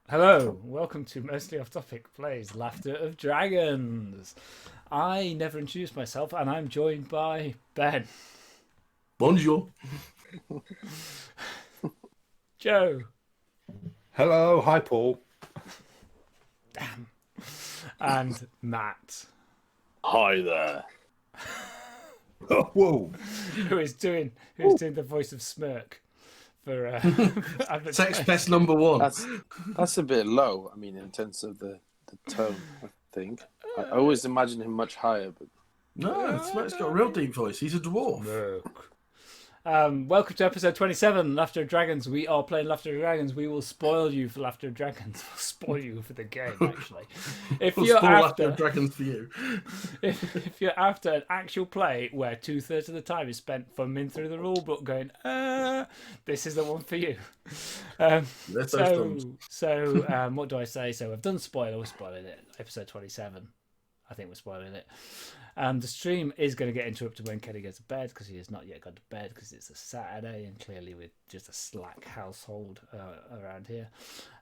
Hello, welcome to Mostly Off Topic Plays Laughter of Dragons. I never introduced myself, and I'm joined by Ben, Bonjour. Joe, Hello, hi Paul. damn, and Matt, Hi there. Oh, whoa. who is doing the voice of Smirk for Sex advertising. pest number one. That's a bit low. I mean, in terms of the tone, I think. I always imagine him much higher, but No, Smirk's got a real deep voice. He's a dwarf. Smirk. Welcome to episode 27, Laughter of Dragons. We are playing Laughter of Dragons. We will spoil you for Laughter of Dragons. We'll spoil you for the game, actually. If We'll you're spoil Laughter after, of Dragons for you. if you're after an actual play where 2/3 of the time is spent fumbling through the rule book, going, this is the one for you. Let those thumbs. What do I say? So I've done spoiler. We're spoiling it. Episode 27. I think we're spoiling it. The stream is going to get interrupted when Kenny goes to bed because he has not yet gone to bed because it's a Saturday and clearly we're just a slack household around here.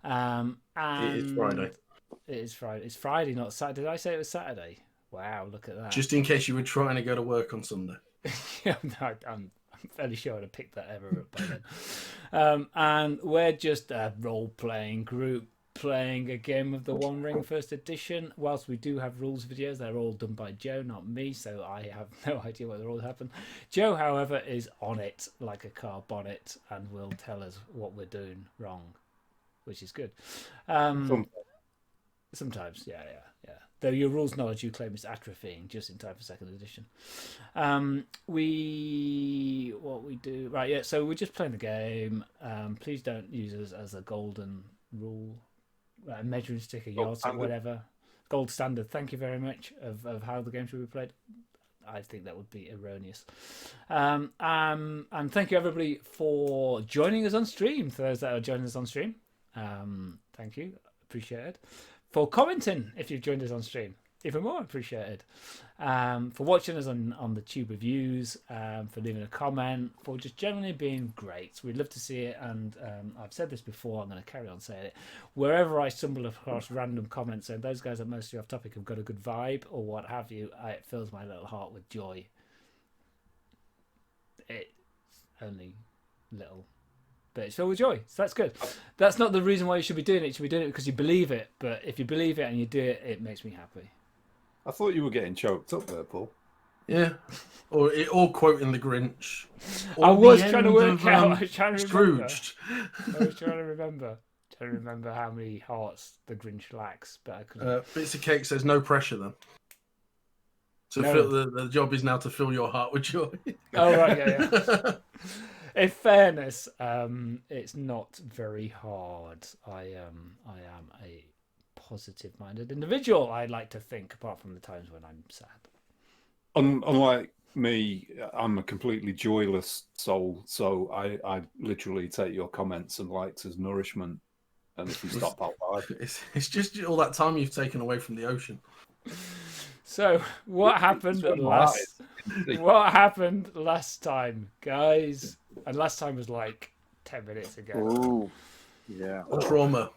And It is Friday. It is Friday. It's Friday, not Saturday. Did I say it was Saturday? Wow, look at that. Just in case you were trying to go to work on Sunday. Yeah, no, I'm fairly sure I'd have picked that ever up by then. And we're just a role-playing group playing a game of the One Ring First Edition. Whilst we do have rules videos, they're all done by Joe, not me, so I have no idea what the rules happen. Joe, however, is on it like a car bonnet and will tell us what we're doing wrong, which is good. Sometimes, yeah. Though your rules knowledge you claim is atrophying just in time for second edition. So we're just playing the game. Please don't use us as a golden rule, measuring stick, a yardstick, whatever. Gold standard. Thank you very much of how the game should be played. I think that would be erroneous. And thank you everybody for joining us on stream. For those that are joining us on stream, thank you, appreciate it. For commenting, if you've joined us on stream, even more appreciated. For watching us on the Tube Reviews, for leaving a comment, for just generally being great. We'd love to see it, and I've said this before, I'm going to carry on saying it. Wherever I stumble across random comments saying those guys are mostly off topic have got a good vibe or what have you, it fills my little heart with joy. It's only little, but it's filled with joy, so that's good. That's not the reason why you should be doing it. You should be doing it because you believe it. But if you believe it and you do it, it makes me happy. I thought you were getting choked up there, Paul. Yeah. Or quoting the Grinch. I Or was the trying to end work of, out. I was trying to remember. Scrooged. I was trying to remember. Trying to remember how many hearts the Grinch lacks, but I couldn't. Bits of Cake says no pressure then. So No. the job is now to fill your heart with joy. Oh right, yeah. In fairness, it's not very hard. I am a positive-minded individual. I like to think, apart from the times when I'm sad. Unlike me, I'm a completely joyless soul, so I literally take your comments and likes as nourishment. And if you stop out by, It's just all that time you've taken away from the ocean. So what happened What happened last time, guys? And last time was like 10 minutes ago. ooh, yeah. Trauma.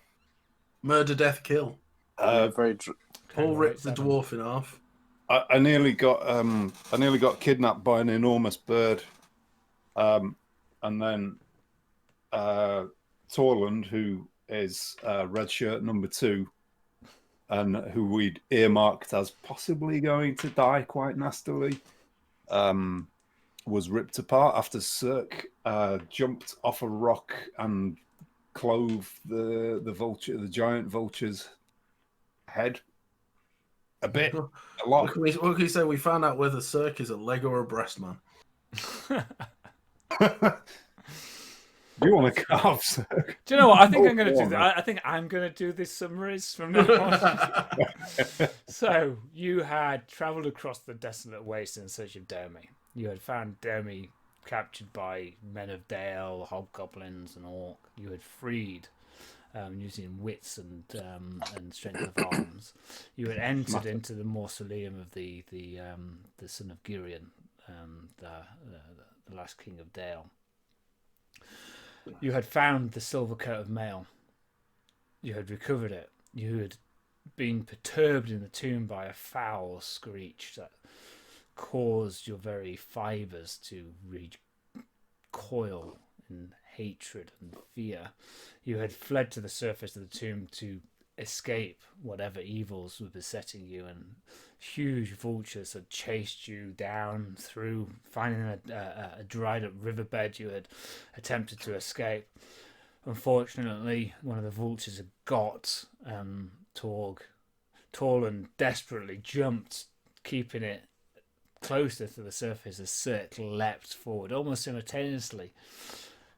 Murder, death, kill. Very. Paul ripped the dwarf in half. I nearly got kidnapped by an enormous bird, and then Torland, who is red shirt number 2, and who we'd earmarked as possibly going to die quite nastily, was ripped apart after Cirque jumped off a rock and clove the giant vulture's head a bit, a lot. What can we say? We found out whether Cirque is a leg or a breast man. Do you want to carve Cirque? Do you know what? I think I'm going to do that. I think I'm going to do this summaries from now on. So you had travelled across the desolate waste in search of Dermy. You had found Dermy captured by men of Dale, hobgoblins, and orc. You had freed using wits and strength of arms. You had entered into the mausoleum of the son of Girion, the last king of Dale. You had found the silver coat of mail. you had recovered it. You had been perturbed in the tomb by a foul screech that caused your very fibres to recoil in hatred and fear. You had fled to the surface of the tomb to escape whatever evils were besetting you, and huge vultures had chased you down through, finding a dried up riverbed. You had attempted to escape. Unfortunately, one of the vultures had got Torg. Torlund desperately jumped, keeping it closer to the surface as Cirque leapt forward. Almost simultaneously,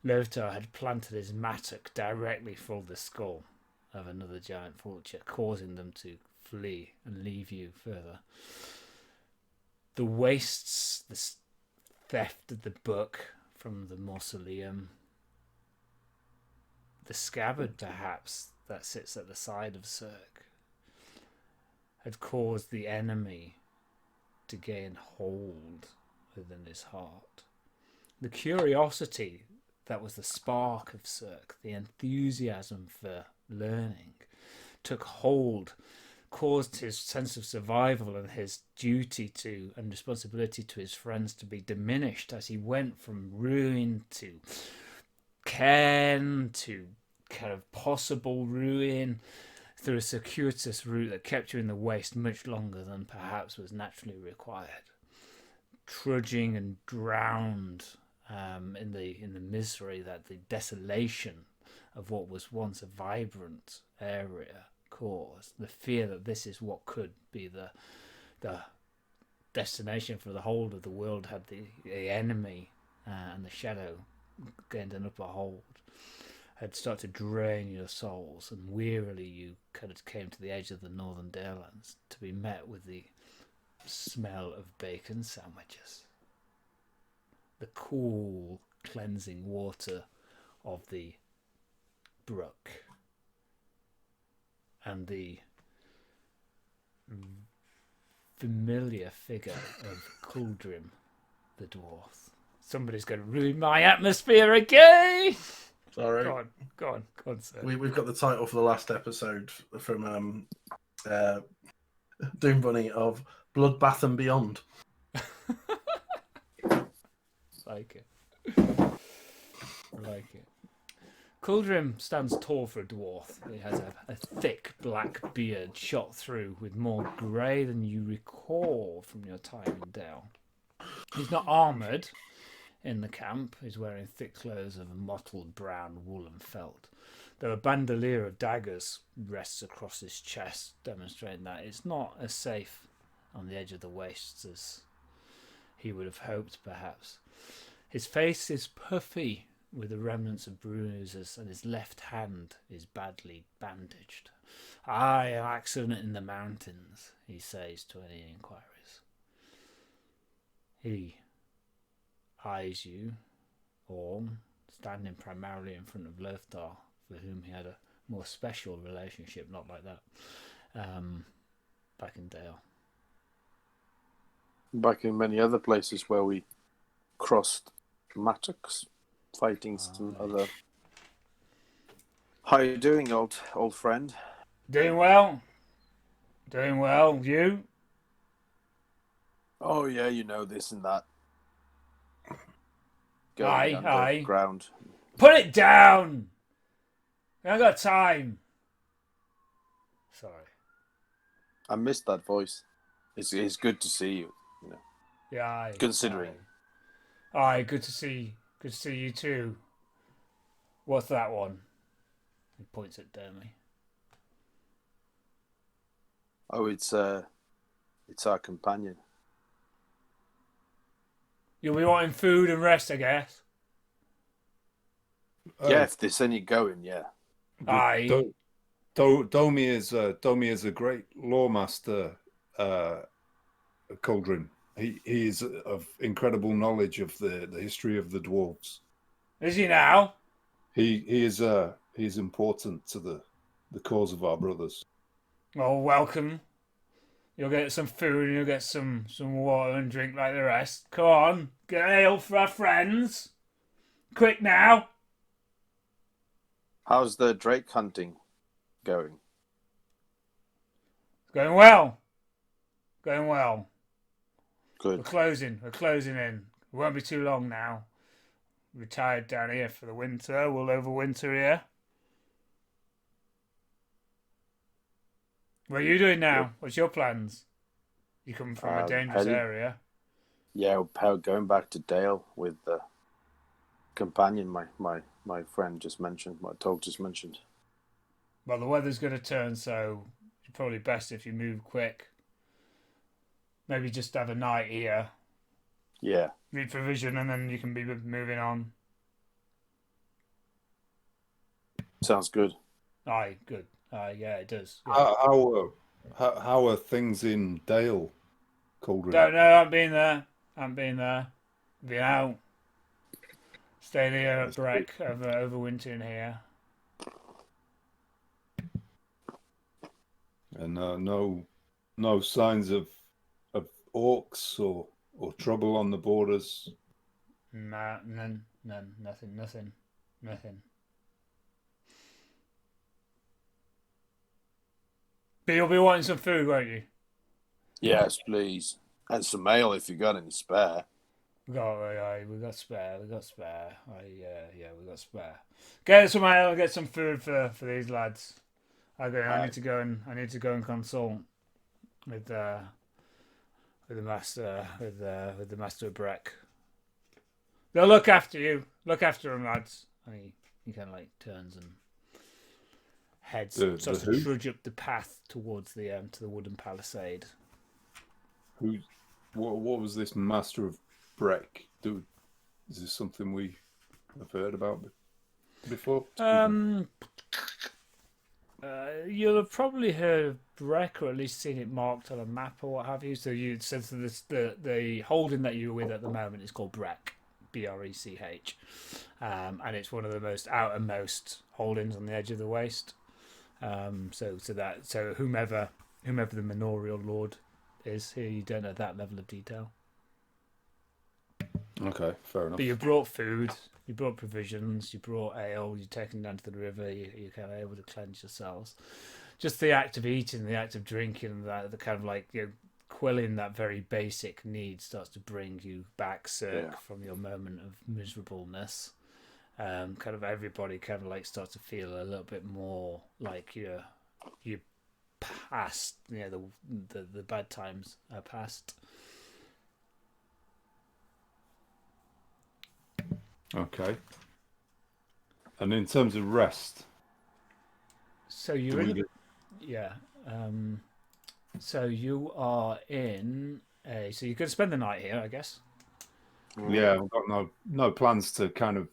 Lothar had planted his mattock directly for the skull of another giant vulture, causing them to flee and leave you further. The wastes, the theft of the book from the mausoleum, the scabbard perhaps that sits at the side of Cirque, had caused the enemy to gain hold within his heart. The curiosity that was the spark of Cirque, the enthusiasm for learning, took hold, caused his sense of survival and his duty to and responsibility to his friends to be diminished as he went from ruin to cairn to kind of possible ruin through a circuitous route that kept you in the waste much longer than perhaps was naturally required. Trudging and drowned in the misery, that the desolation of what was once a vibrant area caused, the fear that this is what could be the destination for the whole of the world, had the enemy and the shadow gained an upper hold, had started to drain your souls, and wearily you kind of came to the edge of the Northern Dalelands to be met with the smell of bacon sandwiches, the cool, cleansing water of the brook, and the familiar figure of Kuldrim the dwarf. Somebody's going to ruin my atmosphere again! Sorry. Go on, sir. We've got the title for the last episode from Doom Bunny of Bloodbath and Beyond. Like it. Kuldrim stands tall for a dwarf. He has a thick black beard shot through with more grey than you recall from your time in Dale. He's not armoured in the camp. He's wearing thick clothes of a mottled brown woolen felt, though a bandolier of daggers rests across his chest, demonstrating that it's not as safe on the edge of the wastes as he would have hoped, perhaps. His face is puffy with the remnants of bruises, and his left hand is badly bandaged. An accident in the mountains, he says to any inquiries. He eyes you all, standing primarily in front of Lothar, for whom he had a more special relationship, not like that, back in Dale. Back in many other places where we crossed mattocks, fighting some other. How are you doing, old friend? Doing well. You? Oh yeah, you know, this and that. Aye. Ground. Put it down! I ain't got time. Sorry. I missed that voice. It's good to see you. You know. Yeah, aye. Considering. Aye, good to see you too. What's that one? He points at Dermy. Oh, it's our companion. You'll be wanting food and rest, I guess. Yeah, if there's any going, yeah. Aye. Domi is a great lawmaster, Kuldrim. He is of incredible knowledge of the history of the dwarves. Is he now? He is important to the cause of our brothers. Well, welcome. You'll get some food and you'll get some water and drink like the rest. Come on, get ale for our friends. Quick now. How's the drake hunting going? Going well. Going well. We're Good. closing. We're closing in. It won't be too long now. Retired down here for the winter. We'll overwinter here. What are you doing now? What's your plans? You come from a dangerous heading- area. Yeah, going back to Dale with the companion my friend just mentioned, my Tog just mentioned. Well, the weather's going to turn, so it's probably best if you move quick. Maybe just have a night here, Yeah. reprovision, and then you can be moving on. Sounds good. Aye, good. Yeah, it does. Yeah. How are things in Dale, Cauldron? Don't know. I haven't been there. Been out. Staying here at That's Breck, overwintering here. And no signs of orcs or trouble on the borders. Nah, none, nothing. But you'll be wanting some food, won't you? Yes, please. And some ale if you got any spare. We got spare. Yeah, we got spare. Get some ale. Get some food for these lads. I need to go and consult with the master with the master of Breck. They'll look after you. Look after them, lads. And he kind of like turns and heads sort of trudge up the path towards the to the wooden palisade. What was this Master of Breck? Is this something we have heard about before? You'll have probably heard of Breck, or at least seen it marked on a map or what have you. So the holding that you're with at the moment is called Breck, Brecch, and it's one of the most outermost holdings on the edge of the waste. So whomever the manorial lord is here, you don't know that level of detail. Okay, fair enough. But you brought food, you brought provisions, you brought ale, you're taken down to the river, you're kind of able to cleanse yourselves. Just the act of eating, the act of drinking, the kind of like, you know, quelling that very basic need starts to bring you back, from your moment of miserableness. Kind of everybody kind of like starts to feel a little bit more like you're past, you know, the bad times are past. Okay. And in terms of rest, So you're in so you are in a. So you could spend the night here, I guess. yeah, I've got no plans to kind of.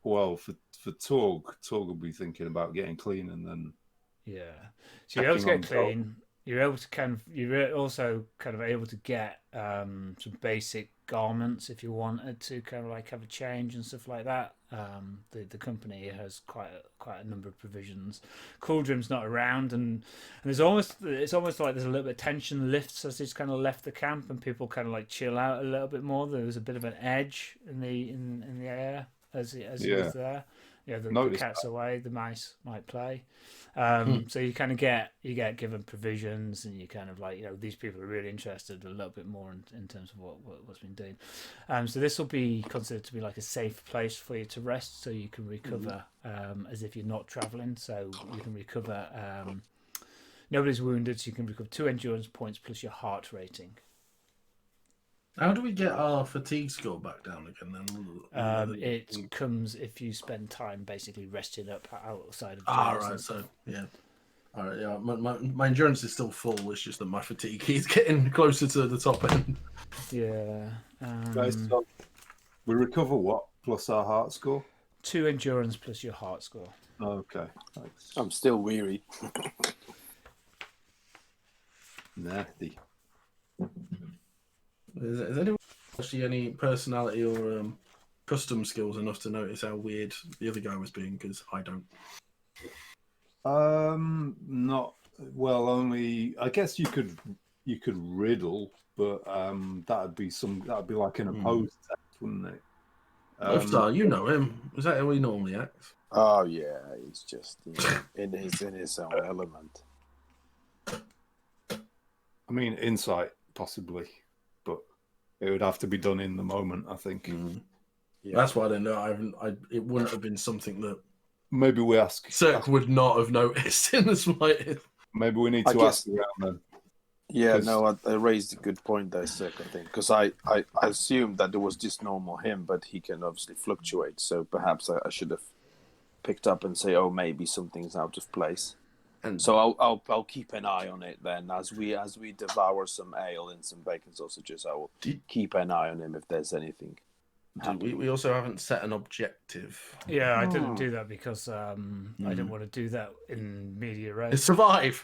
Well, for Torg will be thinking about getting clean and then. Yeah. So you're able to get clean. You're able to you're also kind of able to get some basic garments if you wanted to kind of like have a change and stuff like that. The company has quite a number of provisions. Cauldron's not around, and it's almost like there's a little bit of tension lifts as he's kind of left the camp, and people kind of like chill out a little bit more. There was a bit of an edge in the air as he was there. Yeah, the cat's away, the mice might play. So you kind of get given provisions, and you kind of like, you know, these people are really interested a little bit more in terms of what's been doing. So this will be considered to be like a safe place for you to rest, so you can recover as if you're not traveling. So you can recover. Nobody's wounded, so you can recover 2 endurance points plus your heart rating. How do we get our fatigue score back down again then? It comes if you spend time basically resting up outside of. Right. So yeah. All right. Yeah. My endurance is still full. It's just that my fatigue keeps getting closer to the top end. Yeah. Guys, so we recover what plus our heart score? 2 endurance plus your heart score. Okay. Thanks. I'm still weary. Nasty. Is anyone actually any personality or custom skills enough to notice how weird the other guy was being? Because I don't. Not well. Only I guess you could riddle, but that'd be like an opposed test, wouldn't it? Lifestyle, you know him. Is that how he normally acts? Oh yeah, he's just in his own element. I mean, insight possibly, but it would have to be done in the moment. I think. Yeah. That's why I don't know. It wouldn't have been something that Maybe we ask. Cirque would not have noticed in the slightest. Maybe we need I to guess- ask around then. Yeah, 'Cause- no, I raised a good point there, Sick, I think, because I assumed that it was just normal him, but he can obviously fluctuate. So perhaps I should have picked up and say, oh, maybe something's out of place. And So I'll keep an eye on it then as we devour some ale and some bacon sausages. I will keep an eye on him if there's anything. we also haven't set an objective. Yeah, I didn't do that because I didn't want to do that in media res. Survive.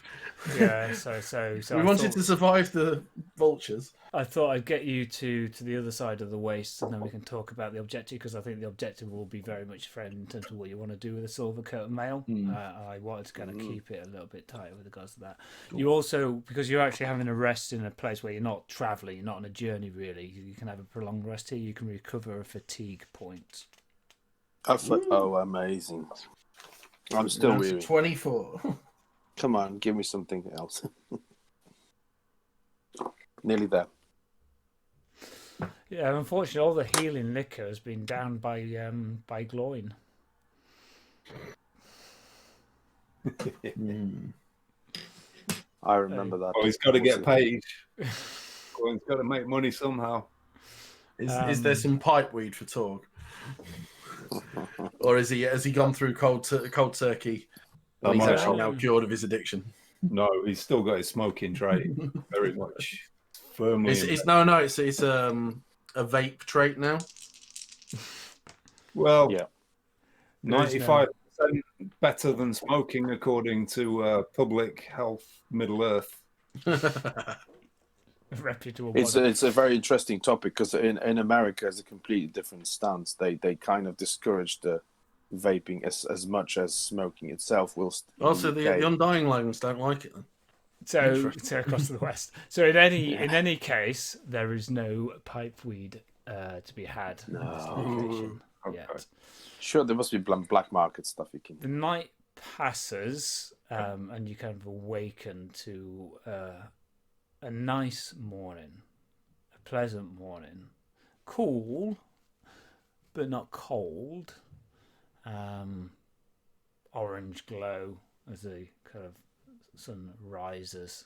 Yeah, so We wanted to survive the vultures. I thought I'd get you to the other side of the waste, and then we can talk about the objective, because I think the objective will be very much friend in terms of what you want to do with the silver curtain mail. I wanted to kind of keep it a little bit tighter with regards to that. You also, because you're actually having a rest in a place where you're not traveling, you're not on a journey really, you can have a prolonged rest here. You can recover a fatigue point. Oh, amazing! I'm still weary. 24. Come on, give me something else. Nearly there. Yeah, unfortunately, all the healing liquor has been down by Gloin. I remember that. Oh, he's got to get paid. Well, he's got to make money somehow. Is there some pipe weed for talk? Or has he gone through cold turkey? And he's actually now cured of his addiction. No, he's still got his smoking trait very much firmly. It's a vape trait now. Well, Yeah. 95% better than smoking, according to Public Health Middle Earth. Reputable. It's a very interesting topic because in America, it's a completely different stance. They kind of discourage the vaping as much as smoking itself. Whilst Also, in the UK, Undying Lands don't like it. So across to the west. So in any case, there is no pipe weed to be had in this location yet. Sure, there must be black market stuff you can. The night passes, and you kind of awaken to a nice morning, a pleasant morning, cool, but not cold. Orange glow as the kind of sun rises,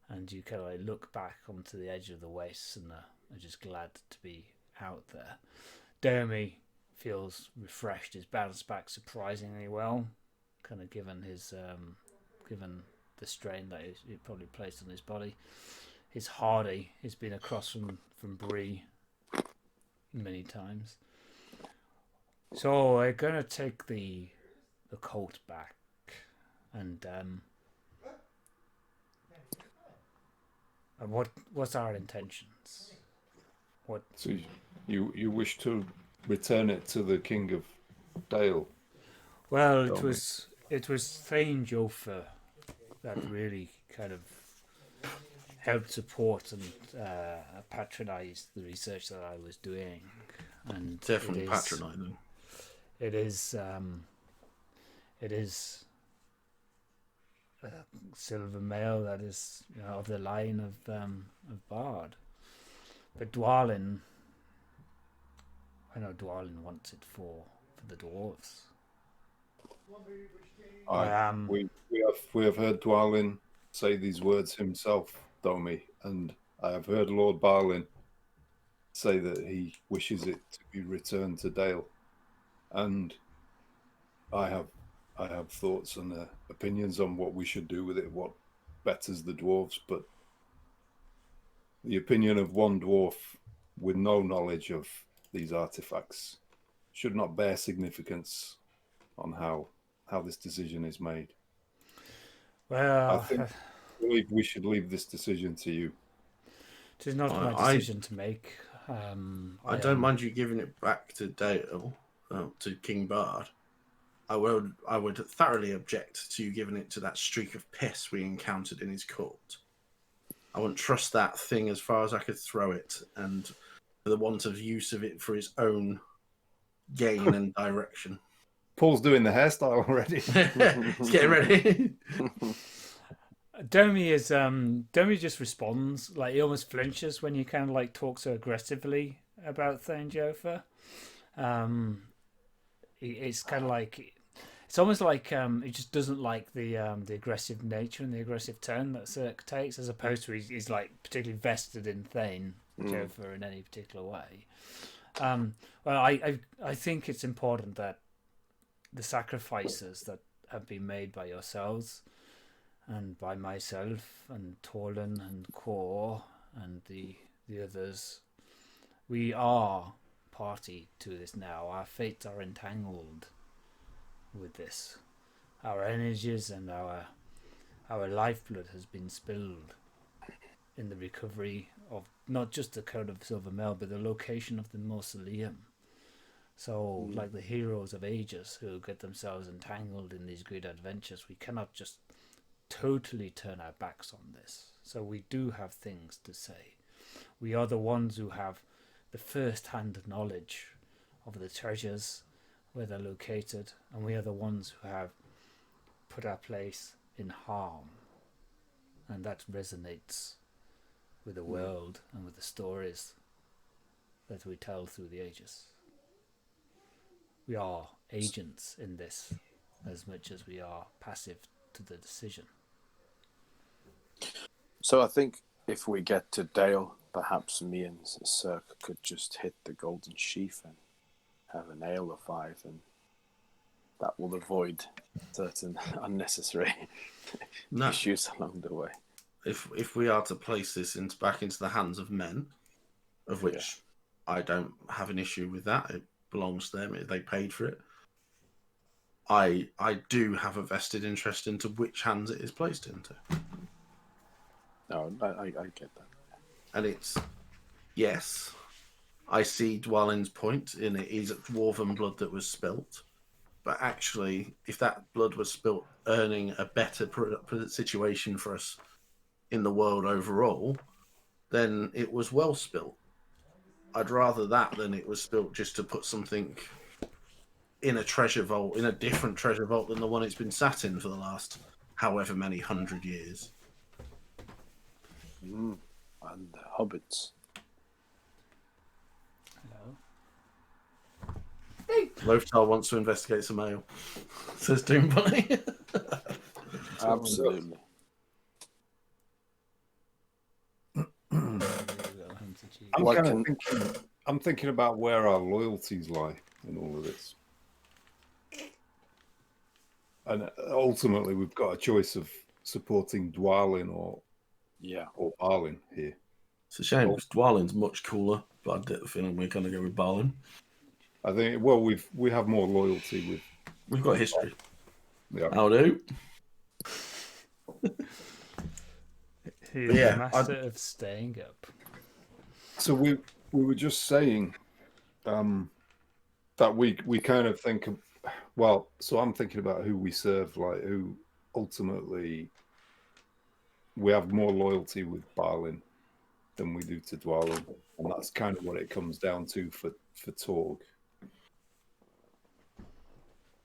and you kind of like look back onto the edge of the wastes and are just glad to be out there. Dermy feels refreshed. He's bounced back surprisingly well, kind of given his given the strain that he probably placed on his body. His Hardy, he's been across from Bree many times. So we're gonna take the colt back, and what's our intentions? What? So you wish to return it to the King of Dale? Well, it was Thane Jofa that really kind of helped support and patronise the research that I was doing, and Definitely patronising. It is silver male that is of the line of Bard, but Dwalin. I know Dwalin wants it for the dwarves. We have heard Dwalin say these words himself, Domi, and I have heard Lord Barlin say that he wishes it to be returned to Dale, and I have thoughts and opinions on what we should do with it, what betters the dwarves, but the opinion of one dwarf with no knowledge of these artifacts should not bear significance on how this decision is made. Well, I believe we should leave this decision to you. it is not my decision to make. I don't mind you giving it back to Dale, to King Bard. I would thoroughly object to you giving it to that streak of piss we encountered in his court. I wouldn't trust that thing as far as I could throw it, and for the want of use of it for his own gain and direction. Paul's doing the hairstyle already. He's getting ready. Domi just responds, like he almost flinches when you kind of like talk so aggressively about Thane Jofa. It's kind of like it's almost like he just doesn't like the aggressive nature and the aggressive tone that Cirque takes, as opposed to he's like particularly vested in Thane Jofa in any particular way. Well, I think it's important that the sacrifices that have been made by yourselves and by myself and Torlin and Kor and the others, we are party to this now. Our fates are entangled with this. Our energies and our lifeblood has been spilled in the recovery of not just the Code of Silver Mel, but the location of the mausoleum. So, like the heroes of ages who get themselves entangled in these great adventures, we cannot just totally turn our backs on this. So we do have things to say. We are the ones who have the first-hand knowledge of the treasures, where they're located, and we are the ones who have put our place in harm. And that resonates with the world and with the stories that we tell through the ages. We are agents in this as much as we are passive to the decision. So I think if we get to Dale, perhaps me and Cirque could just hit the golden sheaf and have an ale or 5, and that will avoid certain unnecessary issues along the way. If we are to place this back into the hands of men, of which I don't have an issue with that, it belongs to them, they paid for it. I do have a vested interest into which hands it is placed into. No, I get that. And it's, yes, I see Dwalin's point in it is dwarven blood that was spilt. But actually, if that blood was spilt earning a better situation for us in the world overall, then it was well spilt. I'd rather that than it was spilt just to put something in a treasure vault, in a different treasure vault than the one it's been sat in for the last however many 100 years. And the hobbits. Hello. Lothar wants to investigate some ale, says Doombunny. Absolutely. I'm thinking about where our loyalties lie in all of this. And ultimately, we've got a choice of supporting Dwalin or Balin here. It's a shame because Dwalin's much cooler, but I get the feeling we're going to go with Balin. I think, we have more loyalty with... We've got history. Yeah. How do? He's the master of staying up. So we were just saying that we kind of think of, so I'm thinking about who we serve, like who ultimately we have more loyalty with Balin than we do to Dwalin, and that's kind of what it comes down to for Torg.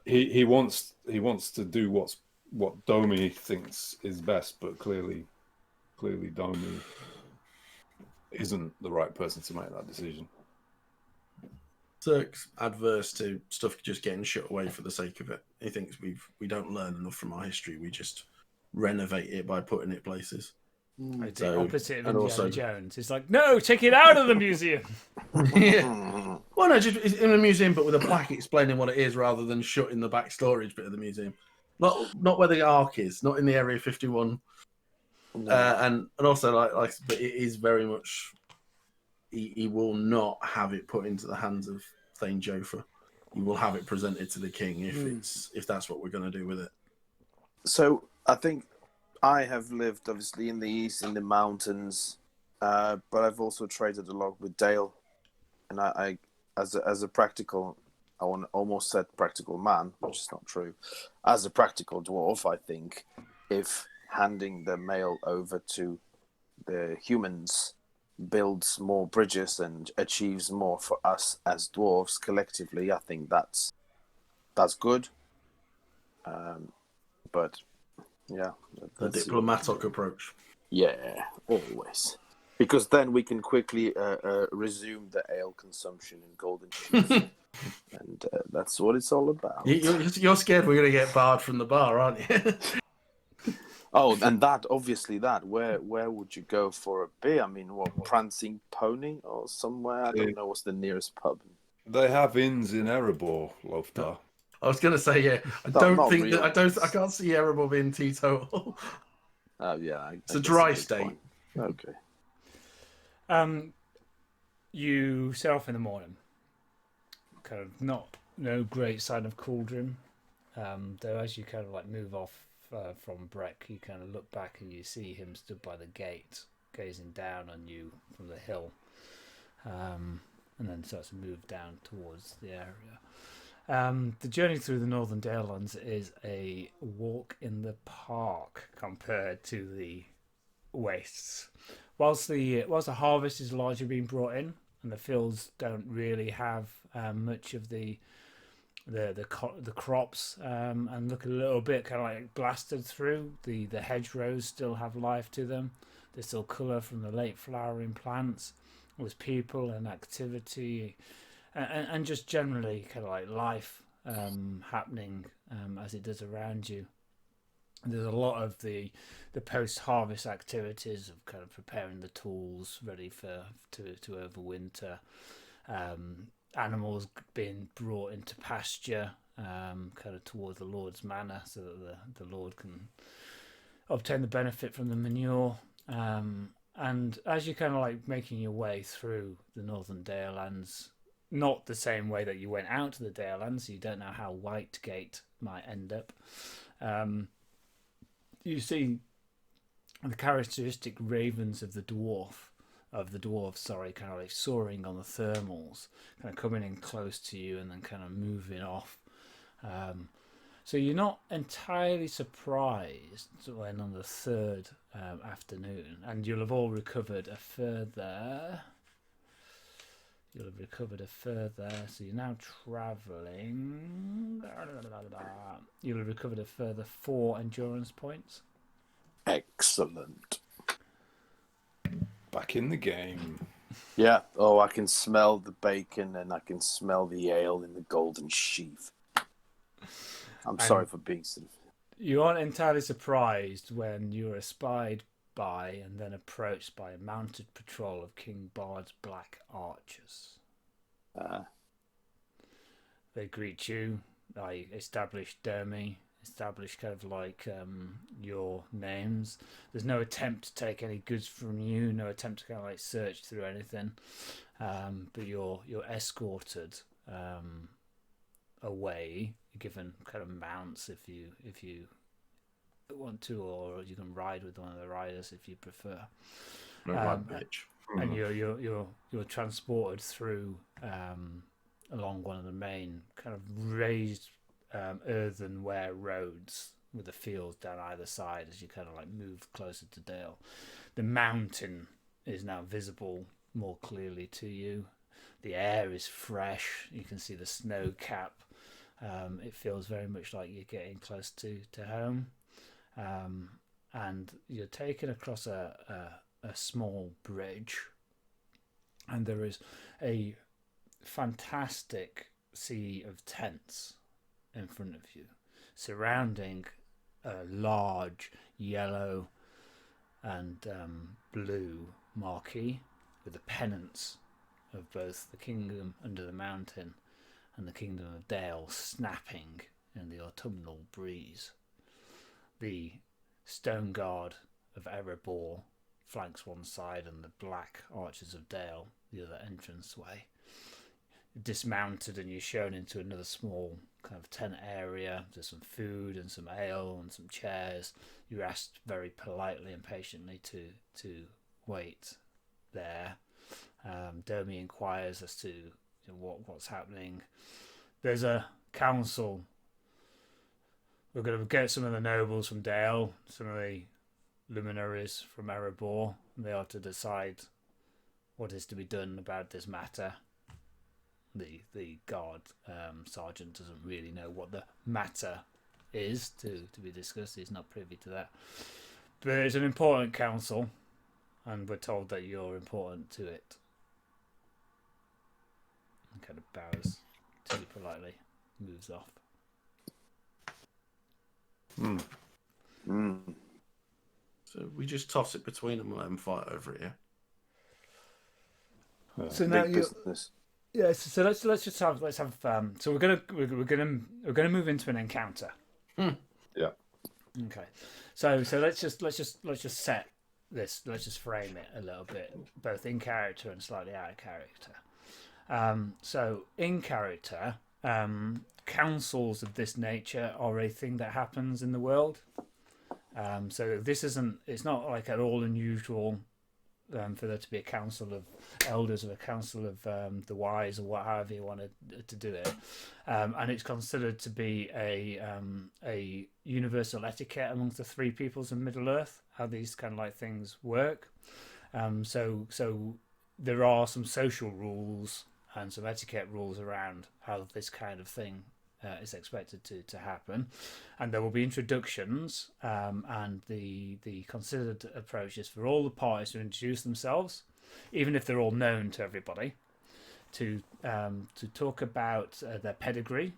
He wants to do what Domi thinks is best, but clearly Domi isn't the right person to make that decision. Cirque's adverse to stuff just getting shut away for the sake of it. He thinks we don't learn enough from our history. We just renovate it by putting it places. It's the opposite of Indiana Jones. It's like, no, take it out of the museum. Yeah. Well, no, just in a museum, but with a plaque explaining what it is, rather than shutting the back storage bit of the museum. Not where the Ark is, not in the Area 51. No. And also, like, but it is very much. He will not have it put into the hands of Thane Jofa. He will have it presented to the king if that's what we're going to do with it. So I think I have lived obviously in the east, in the mountains, but I've also traded a lot with Dale, and I as a practical, I want almost said practical man, which is not true. As a practical dwarf, I think if handing the mail over to the humans builds more bridges and achieves more for us as dwarves collectively, I think that's that's good. But yeah, The let's see. diplomatic approach. Yeah, always. Because then we can quickly resume the ale consumption in Golden Sheath. And that's what it's all about. You're scared we're going to get barred from the bar, aren't you? Oh, and that, obviously that. Where would you go for a beer? I mean, what, Prancing Pony or somewhere? I don't know what's the nearest pub. They have inns in Erebor, Lothar. I was going to say, yeah. I can't see Erebor being teetotal. Oh, yeah. It's a dry state. Point. Okay. You set off in the morning. Kind of no great sign of Cauldron. Though as you kind of like move off from Breck, you kind of look back and you see him stood by the gate, gazing down on you from the hill, and then starts to move down towards the area. The journey through the Northern Dalelands is a walk in the park compared to the wastes. Whilst the harvest is largely being brought in, and the fields don't really have much of the crops, and look a little bit kind of like blasted through. The hedgerows still have life to them. There's still colour from the late flowering plants. There's people and activity, and just generally kind of like life happening as it does around you. There's a lot of the post-harvest activities of kind of preparing the tools ready to overwinter. Animals being brought into pasture, kind of toward the Lord's manor, so that the Lord can obtain the benefit from the manure. And as you're kind of like making your way through the Northern Dalelands, not the same way that you went out to the Dalelands, so you don't know how Whitegate might end up. You see the characteristic ravens of the dwarves, kind of like soaring on the thermals, kind of coming in close to you and then kind of moving off. So you're not entirely surprised when on the third afternoon, and you'll have all recovered a further. So you're now travelling. You'll have recovered a further 4 endurance points. Excellent. Back in the game. Yeah. Oh, I can smell the bacon and I can smell the ale in the Golden Sheath. I'm sorry for being so. You aren't entirely surprised when you're espied by and then approached by a mounted patrol of King Bard's black archers. They greet you. I establish Dermy, establish kind of like your names. There's no attempt to take any goods from you, no attempt to kind of like search through anything, but you're escorted away. You're given kind of mounts if you want to, or you can ride with one of the riders if you prefer. And you're transported through along one of the main kind of raised earthenware roads with the fields down either side as you kind of like move closer to Dale. The mountain is now visible more clearly to you. The air is fresh. You can see the snow cap. It feels very much like you're getting close to home. And you're taken across a small bridge, and there is a fantastic sea of tents in front of you, surrounding a large yellow and blue marquee with the pennants of both the Kingdom Under the Mountain and the Kingdom of Dale snapping in the autumnal breeze. The Stone Guard of Erebor flanks one side and the Black Archers of Dale the other entranceway. Dismounted and you're shown into another small kind of tent area. There's some food and some ale and some chairs. You're asked very politely and patiently to wait there. Dermy inquires as to what's happening. There's a council. We're going to get some of the nobles from Dale, some of the luminaries from Erebor, and they are to decide what is to be done about this matter. the guard sergeant doesn't really know what the matter is to be discussed. He's not privy to that. But it's an important council, and we're told that you're important to it. And kind of bows to you politely, moves off. So we just toss it between them and let them fight over it, yeah? So now Big business. yeah. So let's just have so we're gonna move into an encounter. Yeah. Okay. So let's just set this. Let's just frame it a little bit, both in character and slightly out of character. So in character, councils of this nature are a thing that happens in the world. So this isn't. It's not like at all unusual for there to be a council of elders or a council of the wise or whatever you wanted to do it, and it's considered to be a universal etiquette amongst the three peoples of Middle Earth. How these kind of like things work. So there are some social rules and some etiquette rules around how this kind of thing is expected to happen, and there will be introductions, and the considered approach is for all the parties to introduce themselves, even if they're all known to everybody, to talk about their pedigree,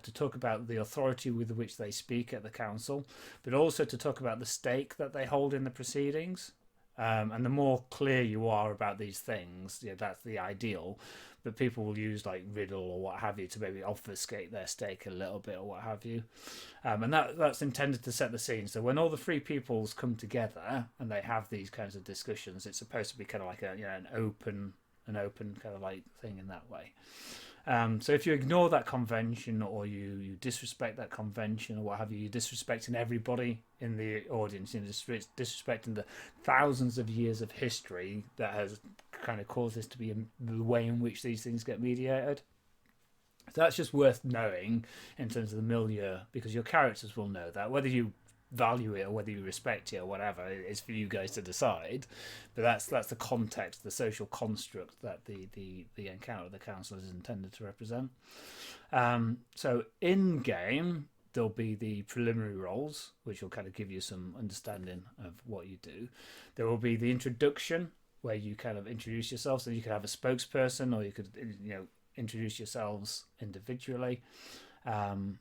to talk about the authority with which they speak at the council, but also to talk about the stake that they hold in the proceedings. And the more clear you are about these things, that's the ideal. But people will use like riddle or what have you to maybe obfuscate their stake a little bit or what have you. And that's intended to set the scene. So when all the three peoples come together and they have these kinds of discussions, it's supposed to be kind of like an open kind of like thing in that way. So if you ignore that convention or you disrespect that convention or what have you, you're disrespecting everybody in the audience, disrespecting the thousands of years of history that has kind of caused this to be the way in which these things get mediated. So that's just worth knowing in terms of the milieu, because your characters will know that. Whether you value it or whether you respect it or whatever, it's for you guys to decide. But that's the context, the social construct that the encounter of the council is intended to represent. So in game there'll be the preliminary roles, which will kind of give you some understanding of what you do. There will be the introduction, where you kind of introduce yourself. So you could have a spokesperson, or you could introduce yourselves individually. And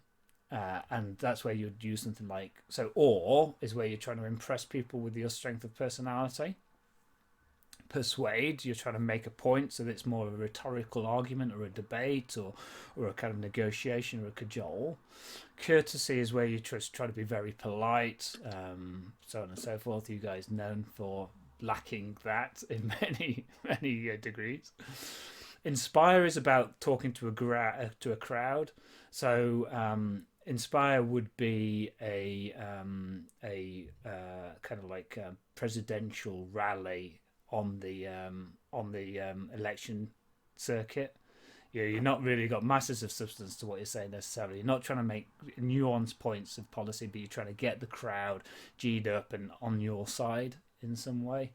that's where you'd use something like or is where you're trying to impress people with your strength of personality. Persuade, you're trying to make a point, so that it's more of a rhetorical argument or a debate or a kind of negotiation or a cajole. Courtesy is where you just try to be very polite, so on and so forth. You guys known for lacking that in many degrees. Inspire is about talking to a crowd. So Inspire would be a kind of like a presidential rally on the election circuit. You're not really got masses of substance to what you're saying necessarily. You're not trying to make nuanced points of policy, but you're trying to get the crowd G'd up and on your side in some way.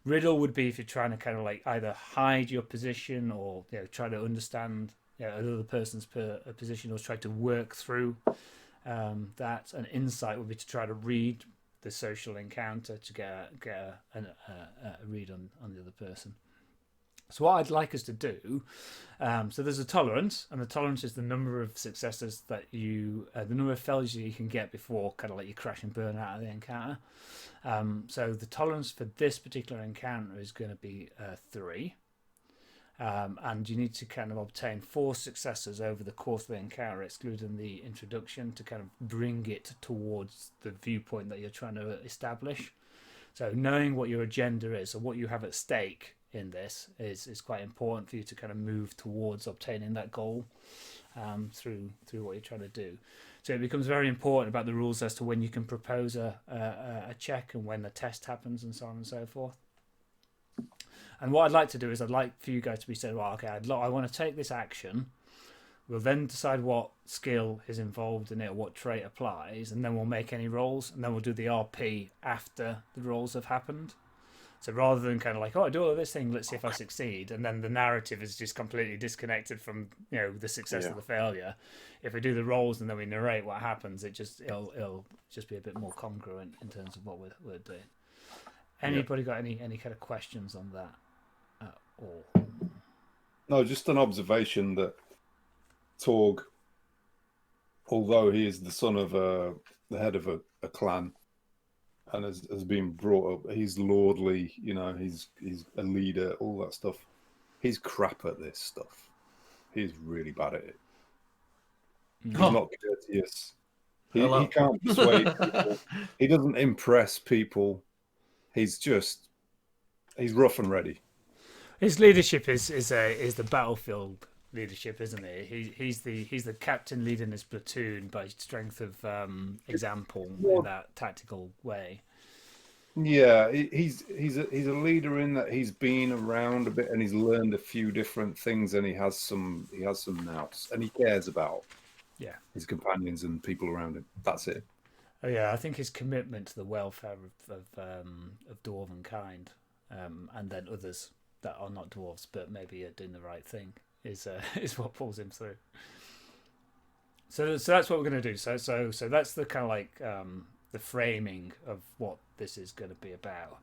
Riddle would be if you're trying to kind of like either hide your position or try to understand another person's position or try to work through that. An insight would be to try to read the social encounter to get a read on the other person. So what I'd like us to do, so there's a tolerance, and the tolerance is the number of successes that the number of failures that you can get before kind of like you crash and burn out of the encounter. So the tolerance for this particular encounter is going to be 3. And you need to kind of obtain 4 successes over the course of the encounter, excluding the introduction, to kind of bring it towards the viewpoint that you're trying to establish. So knowing what your agenda is, or what you have at stake in this, is quite important for you to kind of move towards obtaining that goal through what you're trying to do. So it becomes very important about the rules as to when you can propose a check and when the test happens and so on and so forth. And what I'd like to do is I'd like for you guys to be saying, well, okay, I want to take this action. We'll then decide what skill is involved in it, or what trait applies, and then we'll make any rolls, and then we'll do the RP after the rolls have happened. So rather than kind of like, oh, I do all of this thing, let's see if I succeed, and then the narrative is just completely disconnected from the success or the failure. If we do the roles and then we narrate what happens, it'll just be a bit more congruent in terms of what we're doing. Anybody got any kind of questions on that at all? No, just an observation that Torg, although he is the son of the head of a clan, and has been brought up, he's lordly, he's a leader, all that stuff. He's crap at this stuff. He's really bad at it. He's not courteous. He can't persuade people. He doesn't impress people. He's rough and ready. His leadership is the battlefield leadership, isn't he? He's the captain leading his platoon by strength of example in that tactical way. Yeah, he's a leader in that he's been around a bit and he's learned a few different things, and he has some nous, and he cares about his companions and people around him. That's it. Oh yeah, I think his commitment to the welfare of dwarven kind, and then others that are not dwarves but maybe are doing the right thing, is what pulls him through. So that's what we're going to do. So that's the kind of like the framing of what this is going to be about,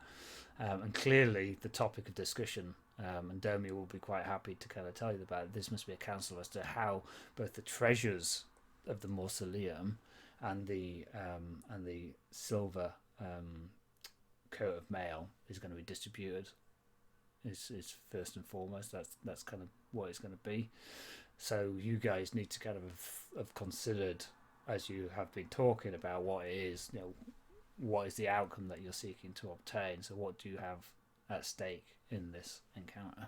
and clearly the topic of discussion. And Domi will be quite happy to kind of tell you about it. This must be a council as to how both the treasures of the mausoleum and the silver coat of mail is going to be distributed. Is first and foremost. That's kind of what it's going to be. So you guys need to kind of have considered, as you have been talking about, what it is. What is the outcome that you're seeking to obtain. So what do you have at stake in this encounter?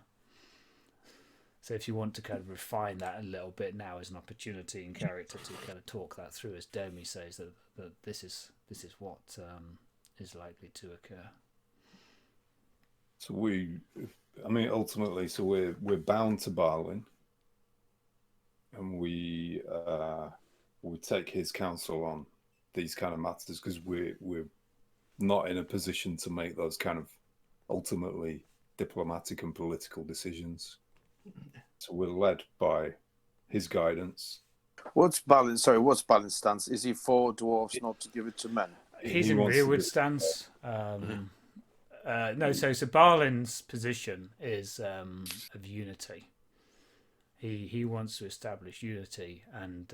So if you want to kind of refine that a little bit, now is an opportunity in character to kind of talk that through, as Domi says that this is what is likely to occur. So ultimately, so we're bound to Balin, and we take his counsel on these kind of matters because we're not in a position to make those kind of ultimately diplomatic and political decisions. So we're led by his guidance. What's Balin's stance? Is he for dwarves not to give it to men? He's in rearward stance. No, so Balin's position is of unity. He wants to establish unity and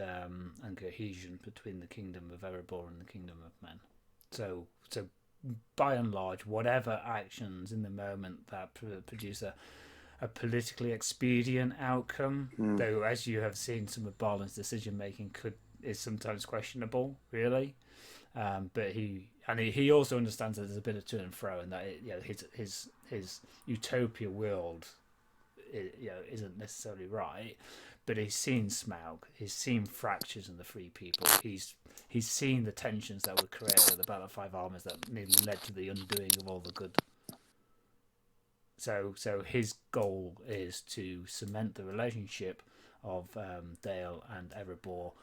cohesion between the kingdom of Erebor and the kingdom of men. So by and large, whatever actions in the moment that produce a politically expedient outcome, though as you have seen, some of Balin's decision making is sometimes questionable, really. But he also understands that there's a bit of to and fro, and that his utopia world isn't necessarily right. But he's seen Smaug, he's seen fractures in the Free People, he's seen the tensions that were created at the Battle of Five Armies that nearly led to the undoing of all the good. So his goal is to cement the relationship of Dale and Erebor,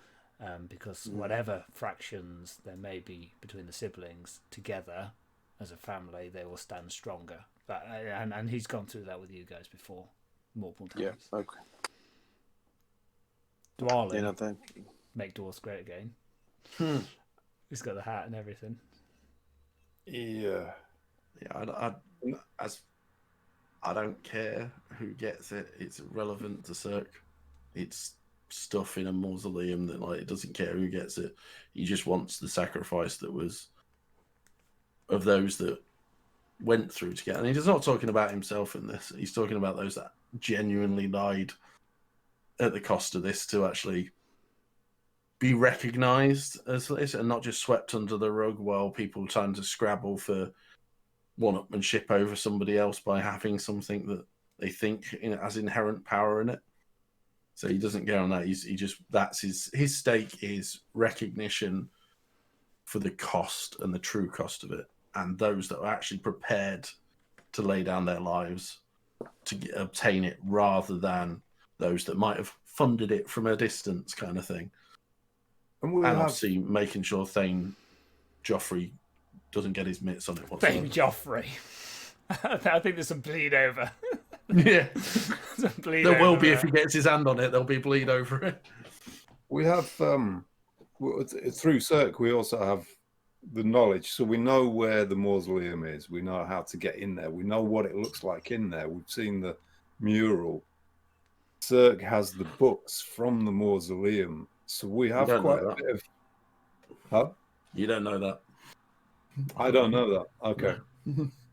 because whatever fractions there may be between the siblings, together as a family they will stand stronger. And he's gone through that with you guys before multiple times. Yeah, okay. Dwalin, make dwarves great again. He's got the hat and everything. Yeah. I don't care who gets it. It's relevant to Cirque. It's stuff in a mausoleum that it doesn't care who gets it. He just wants the sacrifice that was of those that went through to get. And he's not talking about himself in this. He's talking about those that genuinely died at the cost of this to actually be recognised as this and not just swept under the rug while people trying to scrabble for one-upmanship over somebody else by having something that they think has inherent power in it. So he doesn't get on that. That's his stake is recognition for the cost and the true cost of it, and those that are actually prepared to lay down their lives to obtain it, rather than those that might have funded it from a distance, kind of thing. And obviously making sure Thane Joffrey doesn't get his mitts on it whatsoever. Thane Joffrey. I think there's some bleed over. Yeah, Some bleed there will over be if there. he gets his hand on it. There'll be bleed over it. We have through Cirque, we also have the knowledge, so we know where the mausoleum is. We know how to get in there. We know what it looks like in there. We've seen the mural. Cirque has the books from the mausoleum, so we have don't quite know a that. bit of. Huh? You don't know that. I don't know that. Okay.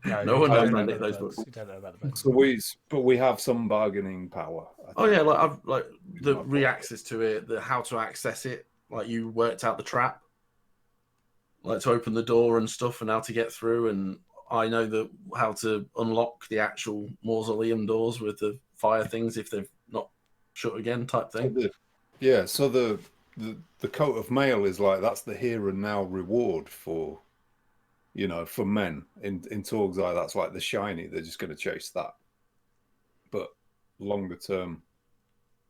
No one knows about those books. You don't know about the books. So we have some bargaining power. I Oh think. yeah, like I've like the My re-access to it, the how to access it. Like you worked out the trap, like to open the door and stuff, and how to get through. And I know how to unlock the actual mausoleum doors with the fire things if they've not shut again, type thing. So the coat of mail is like that's the here and now reward for, for men in Torg's eye. That's like the shiny. They're just going to chase that, but longer term.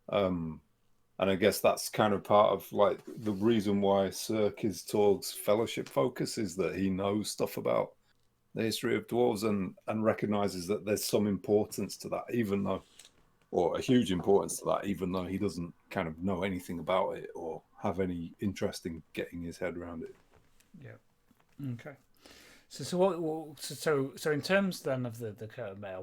And I guess that's kind of part of like the reason why Cirque is Torg's fellowship focus is that he knows stuff about the history of dwarves and recognizes that there's some importance to that, even though, or a huge importance to that, even though he doesn't kind of know anything about it or have any interest in getting his head around it. Yeah. Okay. So in terms then of the coat of mail,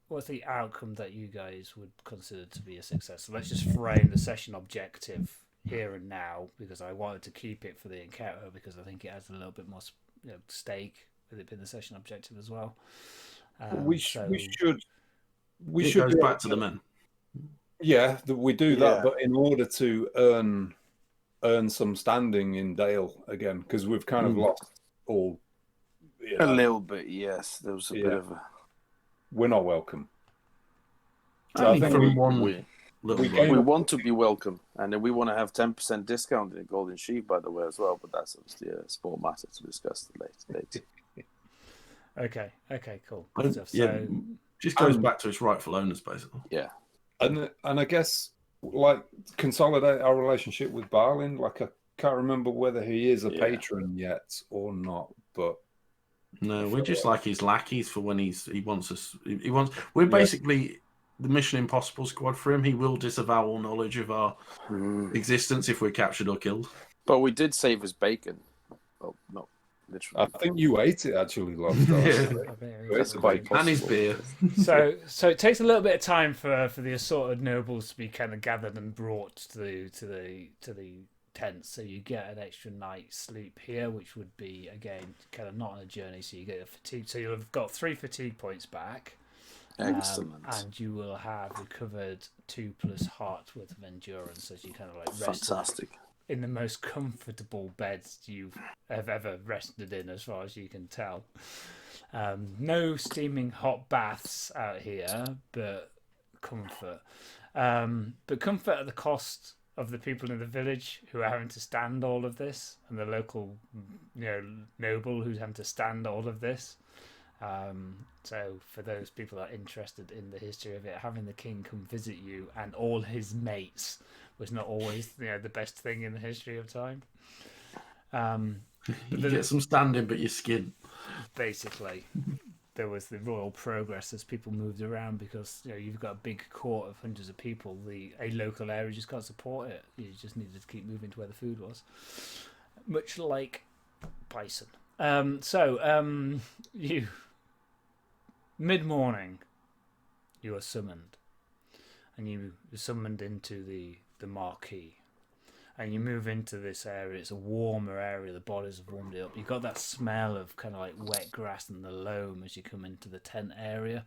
what's the outcome that you guys would consider to be a success? So let's just frame the session objective here and now, because I wanted to keep it for the encounter because I think it has a little bit more stake with it being the session objective as well. We should Goes back to the men. Yeah, we do that, Yeah. but in order to earn some standing in Dale again, because we've kind of lost all. A little bit, yes. There was a bit of a. We're not welcome. So Only I think from one we- little we bloke. We want to be welcome, and then we want to have 10% discount in Golden Sheep, by the way, as well. But that's obviously a small matter to discuss later. Okay, cool. I- Good stuff. yeah, So just goes back to its rightful owners, basically. Yeah. And I guess like consolidate our relationship with Barlin. Like I can't remember whether he is a patron yet or not, but No, we're just like his lackeys for when he wants us. We're basically the Mission Impossible squad for him. He will disavow all knowledge of our existence if we're captured or killed. But we did save his bacon. Well, not literally. I think you ate it actually, love. That's quite possible. And his beer. So it takes a little bit of time for the assorted nobles to be kind of gathered and brought to the tents. So you get an extra night's sleep here, which would be again kind of not on a journey. So you get a fatigue. So you'll have got 3 fatigue points back. Excellent. And you will have recovered 2+ hearts worth of endurance as you kind of like rest Fantastic. in the most comfortable beds you have ever rested in, as far as you can tell. No steaming hot baths out here, but comfort. But comfort at the cost of the people in the village who are having to stand all of this, and the local, noble who's having to stand all of this. So for those people that are interested in the history of it, having the king come visit you and all his mates was not always the best thing in the history of time. You get some standing, but your skin. Basically, there was the royal progress as people moved around because you've got a big court of hundreds of people. A local area just can't support it. You just needed to keep moving to where the food was, much like bison. You mid-morning, you are summoned, and you're summoned into the marquee, and you move into this area. It's a warmer area. The bodies have warmed it up. You've got that smell of kind of like wet grass and the loam as you come into the tent area,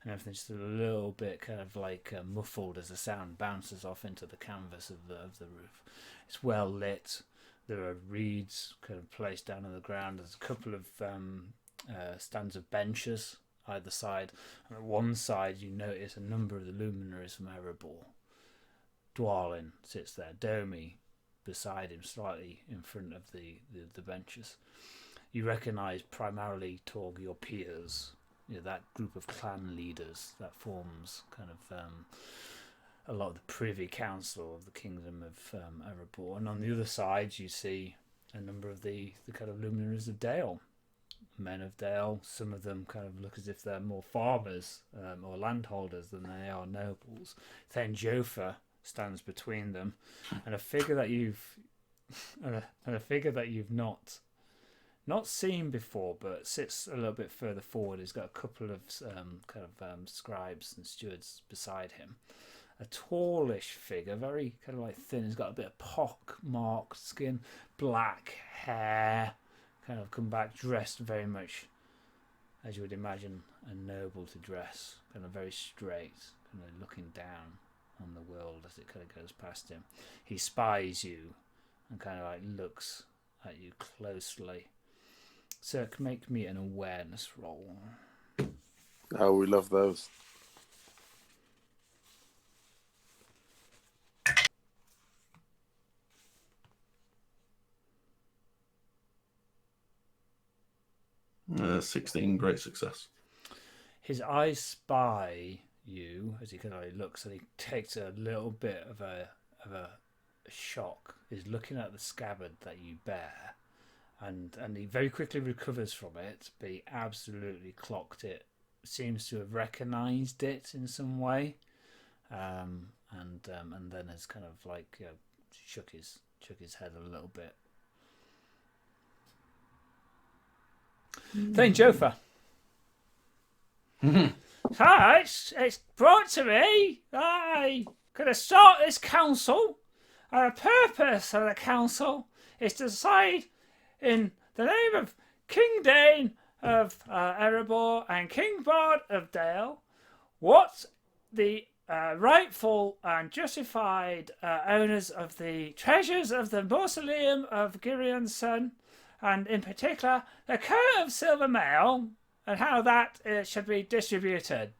and everything's just a little bit kind of like muffled as the sound bounces off into the canvas of the roof. It's well lit. There are reeds kind of placed down on the ground. There's a couple of stands of benches either side. And at one side, you notice a number of the luminaries from Erebor. Dwalin sits there, Domi beside him, slightly in front of the benches. You recognise primarily Torg, your peers, that group of clan leaders that forms kind of a lot of the privy council of the kingdom of Erebor. And on the other side, you see a number of the kind of luminaries of Dale. men of Dale. Some of them kind of look as if they're more farmers or landholders than they are nobles. Then Jofa stands between them, and a figure that you've not seen before, but sits a little bit further forward. He's got a couple of scribes and stewards beside him. A tallish figure, very kind of like thin. He's got a bit of pock-marked skin, black hair, kind of come back, dressed very much as you would imagine a noble to dress, kind of very straight, kind of looking down on the world as it kind of goes past him. He spies you and kind of like looks at you closely. Sir, make me an awareness roll. Oh, we love those. Uh, 16, great success. His eyes spy you as he kind of looks, and he takes a little bit of a shock. He's looking at the scabbard that you bear, and he very quickly recovers from it, but he absolutely clocked it. Seems to have recognised it in some way, and then has kind of like shook his head a little bit. Then Jofa. It's brought to me that I could start this council, and the purpose of the council is to decide in the name of King Dane of Erebor and King Bard of Dale what the rightful and justified owners of the treasures of the mausoleum of Girion's son, and in particular the Coat of Silver Mail, and how that should be distributed.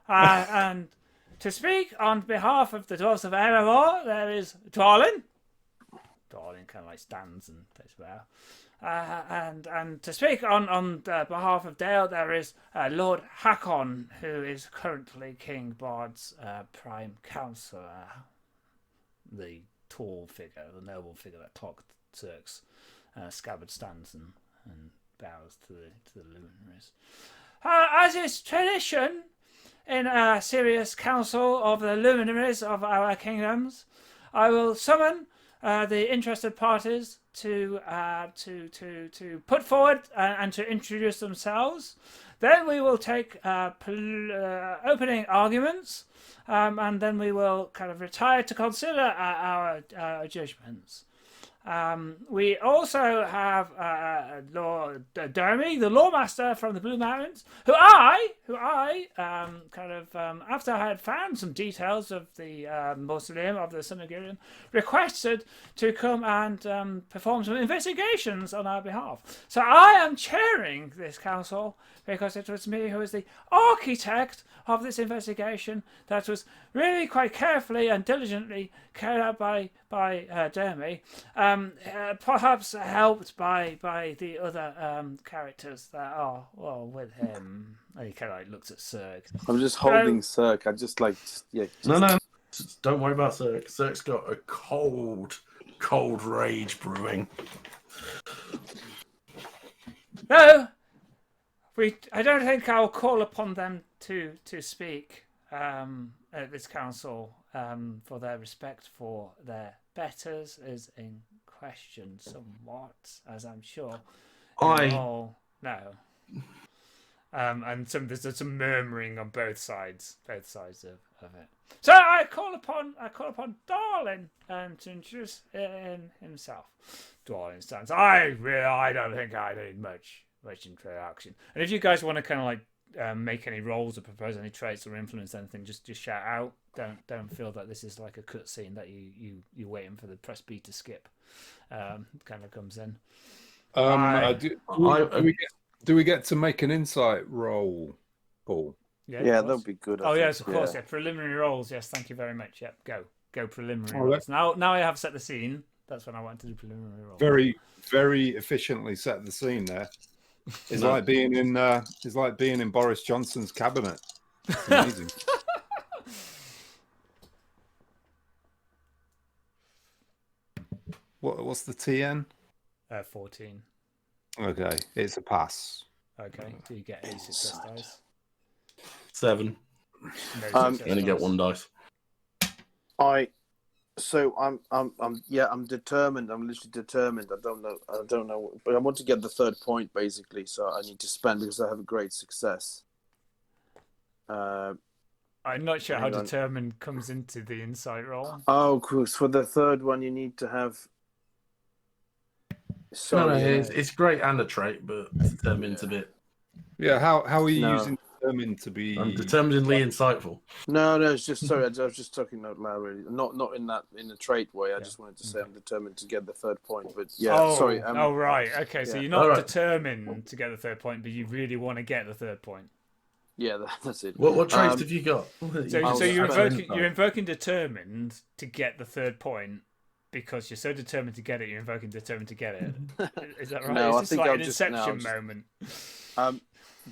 And to speak on behalf of the Dwarves of Erebor, there is Dwalin. Dwalin kind of like stands and takes a bow. And to speak on behalf of Dale, there is Lord Hakon, who is currently King Bard's prime counsellor. The tall figure, the noble figure that clocked Cirque's scabbard stands and bows to the luminaries. As is tradition in a serious council of the luminaries of our kingdoms, I will summon the interested parties to put forward and to introduce themselves. Then we will take opening arguments, and then we will kind of retire to consider our judgments. We also have Lord Dermy, the Lawmaster from the Blue Mountains, who I after I had found some details of the mausoleum of the Son of Girion, requested to come and perform some investigations on our behalf. So I am chairing this council because it was me who was the architect of this investigation that was really quite carefully and diligently carried out by Dermy, perhaps helped by the other characters that are with him. And he kind of like looks at Cirque. I'm just holding Cirque. I just like No, don't worry about Cirque. Cirque's got a cold rage brewing. No, I don't think I'll call upon them to speak at this council, for their respect for their betters is in question somewhat, as I'm sure you all know. And there's some murmuring on both sides of it. So I call upon Dwalin to introduce himself. Dwalin stands. I don't think I need much introduction. And if you guys want to kind of like make any rolls or propose any traits or influence anything, just shout out. Don't feel that this is like a cutscene that you're waiting for the press B to skip. Kind of comes in. Do we get to make an insight roll, Paul? Yeah, that'd be good. Yes, of course. Yeah, preliminary rolls. Yes, thank you very much. Yep, go preliminary rolls. Now I have set the scene. That's when I want to do preliminary rolls. Very, very efficiently set the scene there. It's like being in Boris Johnson's cabinet. It's amazing. What's the TN? 14. Okay, it's a pass. Okay. Do you get any success Inside. dice? 7. No Um, success You only get dice. 1 dice. I'm determined. I'm literally determined. I don't know, but I want to get the 3rd point basically. So I need to spend because I have a great success. I'm not sure how Hang on. determined comes into the insight roll. Oh, cool. For the 3rd one, you need to have. Sorry, It's great and a trait, but determined's a bit. Yeah, how are you No. using determined to be? I'm determinedly insightful. No, it's just sorry. I was just talking out loud. Really, not in a trait way. I just wanted to say Okay. I'm determined to get the 3rd point. But yeah, Oh, sorry. right. Okay, so yeah. you're not Alright. determined to get the 3rd point, but you really want to get the 3rd point. Yeah, that's it. What traits have you got? So you're spend- invoking determined to get the 3rd point because you're so determined to get it. You're invoking determined to get it. Is that right? No, I Is this think like I'll an just- Inception no, I'll moment?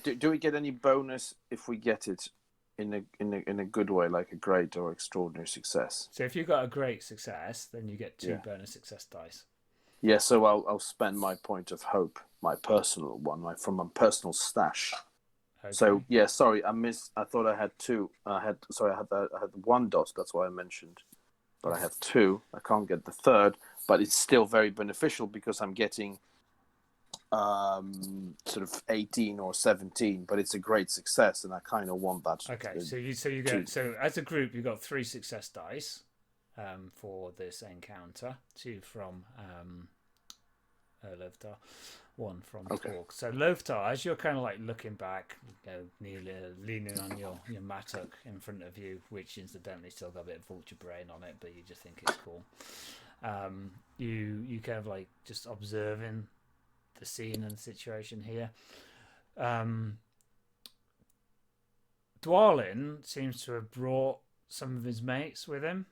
Do we get any bonus if we get it in a good way, like a great or extraordinary success? So if you've got a great success, then you get 2 Yeah. bonus success dice. Yeah, so I'll spend my point of hope, my personal one, from my personal stash. Okay. So yeah, sorry, I missed. I thought I had 2. I had 1 dot. That's why I mentioned, but I have 2. I can't get the 3rd, but it's still very beneficial because I'm getting sort of 18 or 17, but it's a great success, and I kind of want that. Okay, so you get so as a group you got 3 success dice for this encounter. 2 from Lovtar, 1 from Torg. So Lovtar, as you're kind of like looking back, nearly leaning on your mattock in front of you, which incidentally still got a bit of vulture brain on it, but you just think it's cool. You kind of like just observing the scene and the situation here. Dwalin seems to have brought some of his mates with him,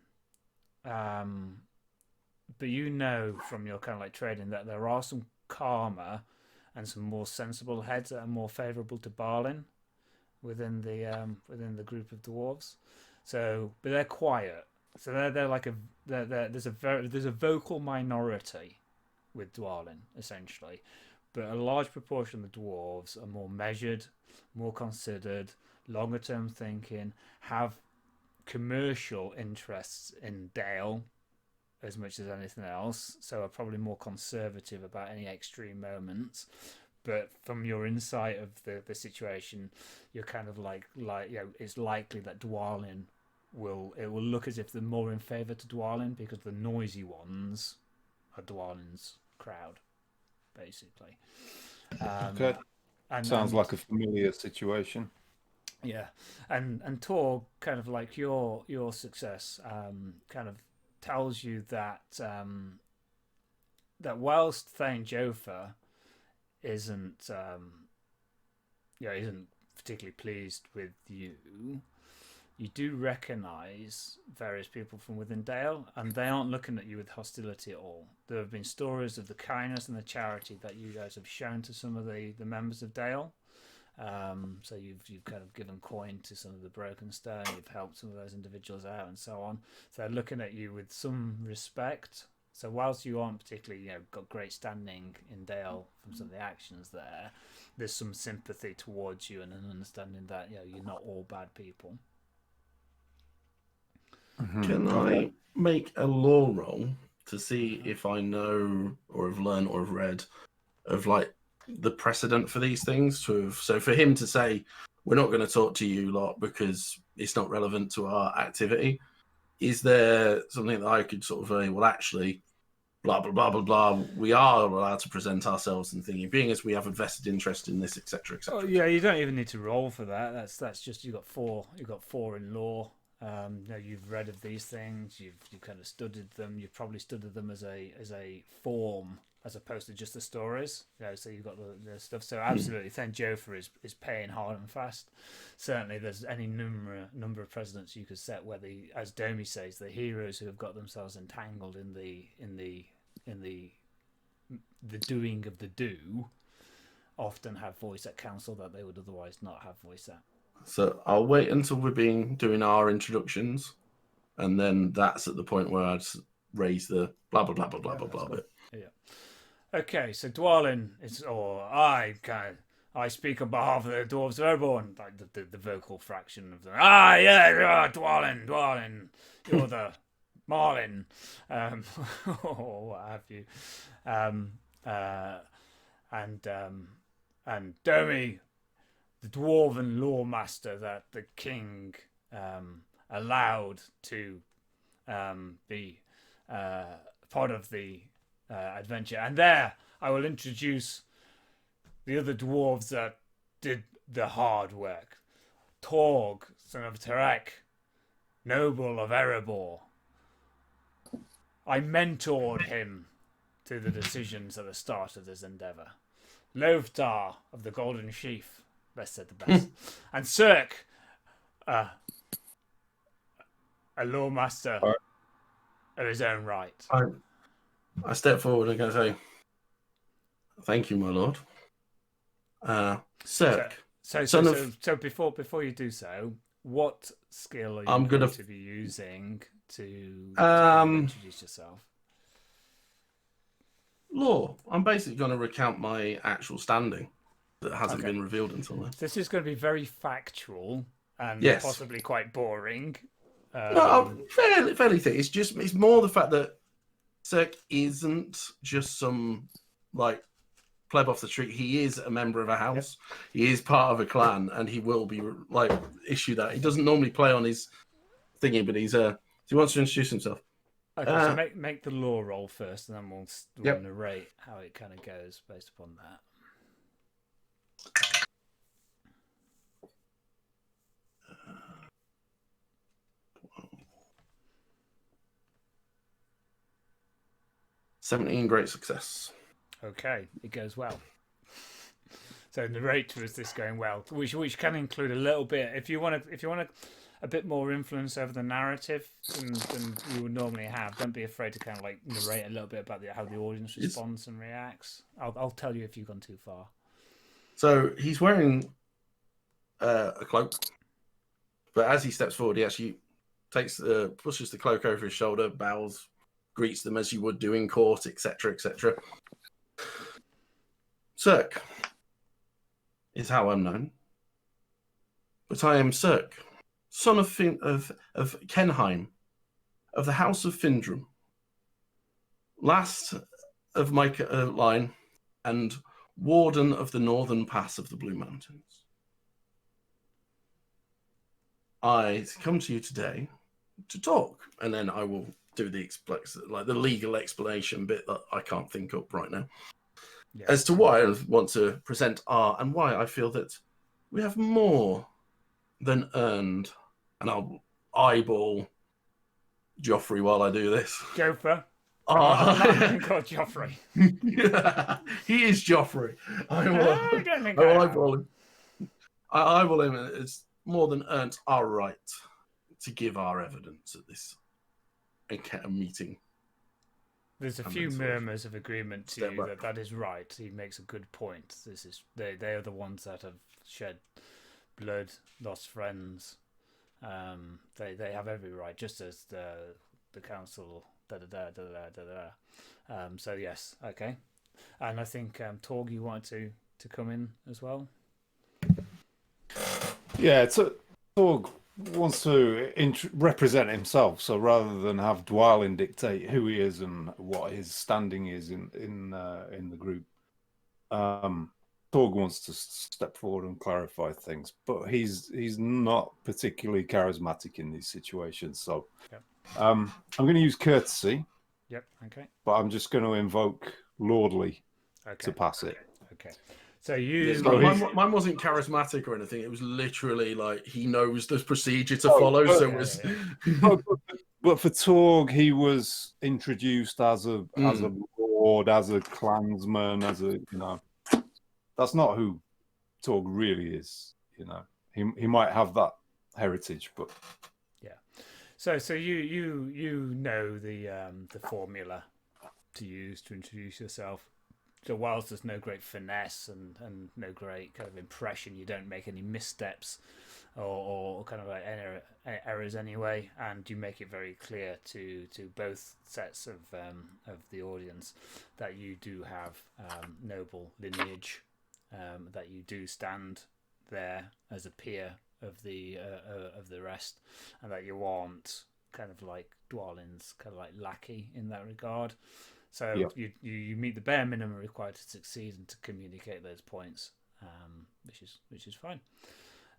but you know from your kind of like trading that there are some calmer and some more sensible heads that are more favourable to Balin within the group of dwarves. So, but they're quiet. So they're like there's a vocal minority with Dwalin essentially, but a large proportion of the dwarves are more measured, more considered, longer term thinking, have commercial interests in Dale as much as anything else, so are probably more conservative about any extreme moments. But from your insight of the situation, you're kind of like it's likely that Dwalin will look as if they're more in favour to Dwalin because the noisy ones are Dwalin's crowd, basically. Okay. Sounds like a familiar situation. Yeah, and Tor, kind of like your success, kind of tells you that that whilst Thane Jofa isn't particularly pleased with you, you do recognise various people from within Dale, and they aren't looking at you with hostility at all. There have been stories of the kindness and the charity that you guys have shown to some of the members of Dale. So you've kind of given coin to some of the Broken Stone, you've helped some of those individuals out, and so on. So they're looking at you with some respect. So whilst you aren't particularly, got great standing in Dale from some of the actions there, there's some sympathy towards you and an understanding that you're not all bad people. Can I make a law roll to see if I know or have learned or have read of like the precedent for these things? So for him to say, we're not going to talk to you lot because it's not relevant to our activity, is there something that I could sort of say, well, actually, blah, blah, blah, blah, blah, we are allowed to present ourselves and thinking, being as we have a vested interest in this, etc., etc. Oh, yeah, you don't even need to roll for that. That's just you've got four in law. You've read of these things. You've kind of studied them. You've probably studied them as a form as opposed to just the stories. So you've got the stuff. So absolutely, Thane Jofa is paying hard and fast. Certainly, there's any number of precedents you could set where as Domi says, the heroes who have got themselves entangled in the doing of the do often have voice at council that they would otherwise not have voice at. So I'll wait until we're doing our introductions, and then that's at the point where I'd raise the blah blah blah blah blah blah blah bit. Yeah. Okay, so Dwalin is, or I speak on behalf of the dwarves of Ereborn, like the vocal fraction of them. Ah, yeah, Dwalin, you're the Marlin, or what have you, um, uh, and Domi, the dwarven lawmaster that the king allowed to be part of the adventure. And there, I will introduce the other dwarves that did the hard work. Torg, son of Tarek, noble of Erebor. I mentored him to the decisions at the start of this endeavour. Lovtar of the Golden Sheaf, best said the best. And Cirque, a lawmaster of his own right. I step forward and I say, "Thank you, my lord." Cirque. So before you do so, what skill are you going to be using to introduce yourself? Law. I'm basically going to recount my actual standing that hasn't been revealed until then. This is going to be very factual and possibly quite boring. No, fairly thick. It's more the fact that Cirque isn't just some like pleb off the street. He is a member of a house. Yep. He is part of a clan, and he will be like issue that. He doesn't normally play on his thingy, but he wants to introduce himself. Okay, so make the law roll first, and then we'll narrate how it kind of goes based upon that. $17, great success. Okay, it goes well. So narrate was this going well, which can include a little bit. If you want a bit more influence over the narrative than you would normally have, don't be afraid to kind of like narrate a little bit about how the audience responds and reacts. I'll tell you if you've gone too far. So he's wearing a cloak, but as he steps forward, he actually pushes the cloak over his shoulder, bows, greets them as you would do in court, etc., etc. Cirque is how I'm known, but I am Cirque, son of Kenheim, of the House of Findrum, last of my line, and warden of the northern pass of the Blue Mountains. I come to you today to talk, and then I will do the legal explanation bit that I can't think up right now. Yeah. As to why I want to present and why I feel that we have more than earned, and I'll eyeball Joffrey while I do this. Go for I'm called Joffrey. Yeah, he is Joffrey. I will eyeball him. I eyeball him. It's more than earned our right to give our evidence at this meeting. There's a few murmurs of agreement to you that is right. He makes a good point. They are the ones that have shed blood, lost friends. They have every right, just as the council. So yes, okay. And I think Torg, you wanted to come in as well. Yeah, Torg wants to represent himself, so rather than have Dwalin dictate who he is and what his standing is in the group, Torg wants to step forward and clarify things, but he's not particularly charismatic in these situations. So I'm going to use courtesy. Yep. Okay. But I'm just going to invoke lordly to pass it. Okay. So you... Mine wasn't charismatic or anything. It was literally like he knows the procedure to follow. But for Torg, he was introduced as a lord, as a clansman, That's not who Torg really is. He might have that heritage, but So you know the formula to use to introduce yourself. so whilst there's no great finesse and no great kind of impression, you don't make any missteps or kind of like errors anyway, and you make it very clear to both sets of the audience that you do have noble lineage, that you do stand there as a peer of the rest, and that you aren't kind of like Dwalin's kind of like lackey in that regard. So you meet the bare minimum required to succeed and to communicate those points, which is fine.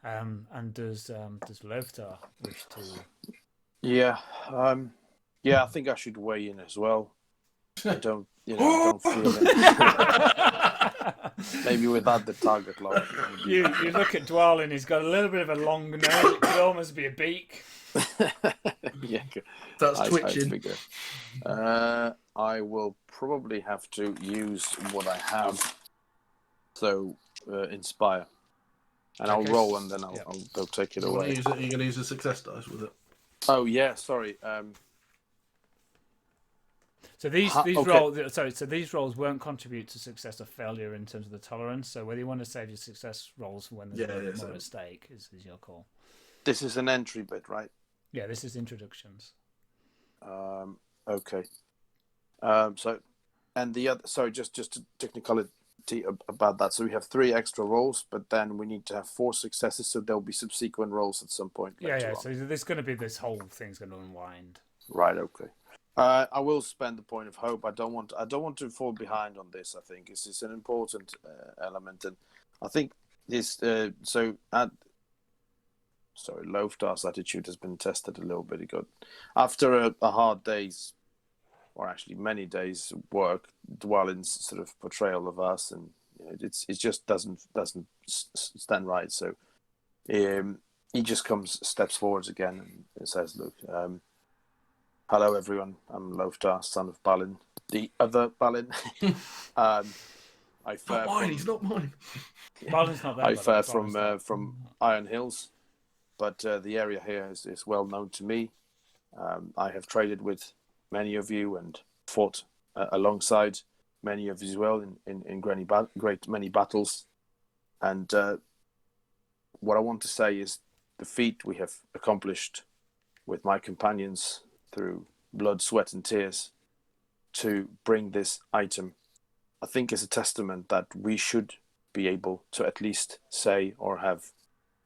And does Lothar wish to? Yeah, I think I should weigh in as well. I don't feel it. Maybe without the target lock. You look at Dwalin. He's got a little bit of a long nose. It could almost be a beak. Yeah, That's twitching. I will probably have to use what I have. So inspire, and I'll roll, and then I'll go take it away. You're going to use a success dice with it. Oh yeah, sorry. So these rolls, so these rolls won't contribute to success or failure in terms of the tolerance. So whether you want to save your success rolls for when there's more at stake is your call. This is an entry bit, right? Yeah, this is introductions. Okay. So, and the other, sorry, just a technicality about that. So we have 3 extra rolls, but then we need to have 4 successes. So there'll be subsequent rolls at some point. Yeah. So there's going to be this whole thing's going to unwind. Right. Okay. I will spend the point of hope. I don't want to fall behind on this. I think it's an important element, and I think this. Loftar's attitude has been tested a little bit. After a hard day's, or actually many days' work, Dwalin's sort of portrayal of us, and it just doesn't stand right. So he just steps forwards again and says, "Look, hello everyone. I'm Loftar, son of Balin, the other Balin. He's not mine. Balin's not there. I fare from Iron Hills, but the area here is well known to me. I have traded with many of you and fought alongside many of you as well in great many battles. And what I want to say is the feat we have accomplished with my companions through blood, sweat, and tears to bring this item, I think is a testament that we should be able to at least say or have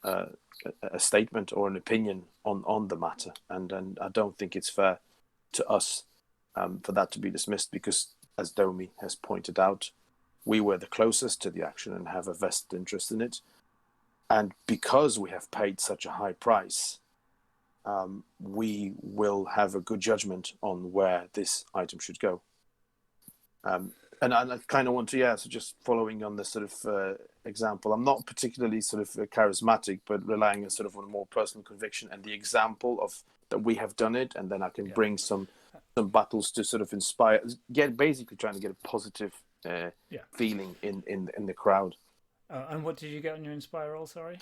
a statement or an opinion on the matter. And I don't think it's fair to us for that to be dismissed, because, as Domi has pointed out, we were the closest to the action and have a vested interest in it. And because we have paid such a high price, we will have a good judgment on where this item should go. And I kind of want to, so just following on this sort of example, I'm not particularly sort of charismatic, but relying on sort of on a more personal conviction and the example of that we have done it, and then I can bring some battles to sort of inspire, basically trying to get a positive feeling in the crowd. And what did you get on your inspire roll? Sorry.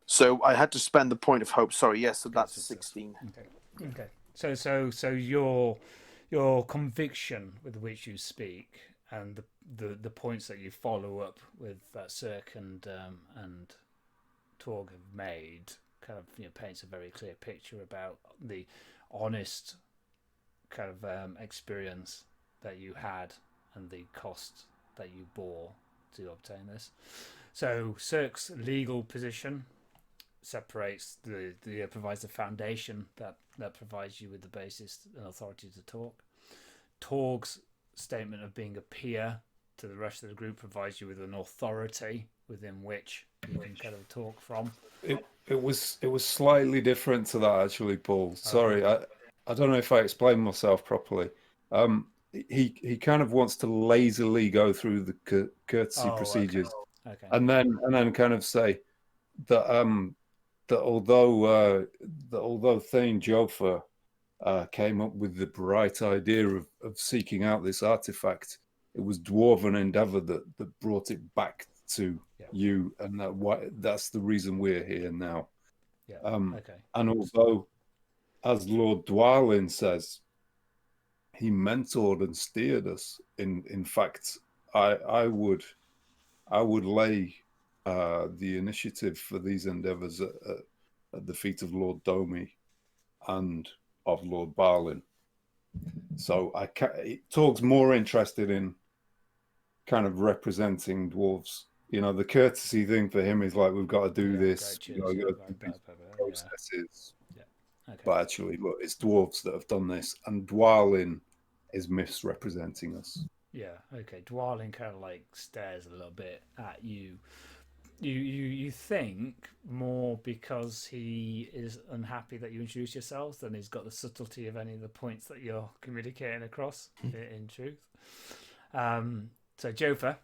So I had to spend the point of hope. Sorry, yes. So that's 16. Okay. So your conviction with which you speak and the points that you follow up with that Cirque and Torg have made kind of paints a very clear picture about the honest kind of experience that you had and the cost that you bore to obtain this. So Cirque's legal position separates provides the foundation that provides you with the basis and authority to talk. Torg's statement of being a peer to the rest of the group provides you with an authority within which you can kind of talk from. It was slightly different to that, actually, Paul. Sorry, I don't know if I explained myself properly. He kind of wants to lazily go through the courtesy procedures, okay. and then kind of say that that although Thane Joffa came up with the bright idea of seeking out this artifact, it was Dwarven endeavor that brought it back to you, and that's the reason we're here now. Yeah. Okay. And although, as Lord Dwalin says, he mentored and steered us in fact I would lay the initiative for these endeavours at the feet of Lord Domi and of Lord Barlin. So Torg's more interested in kind of representing dwarves. You know, the courtesy thing for him is like, we've got to do this. You know, got to do these processes. Yeah. Okay. But actually, look, it's dwarves that have done this, and Dwalin is misrepresenting us. Yeah. Okay. Dwalin kind of like stares a little bit at you. You think more because he is unhappy that you introduce yourselves than he's got the subtlety of any of the points that you're communicating across. In truth. So Jofa.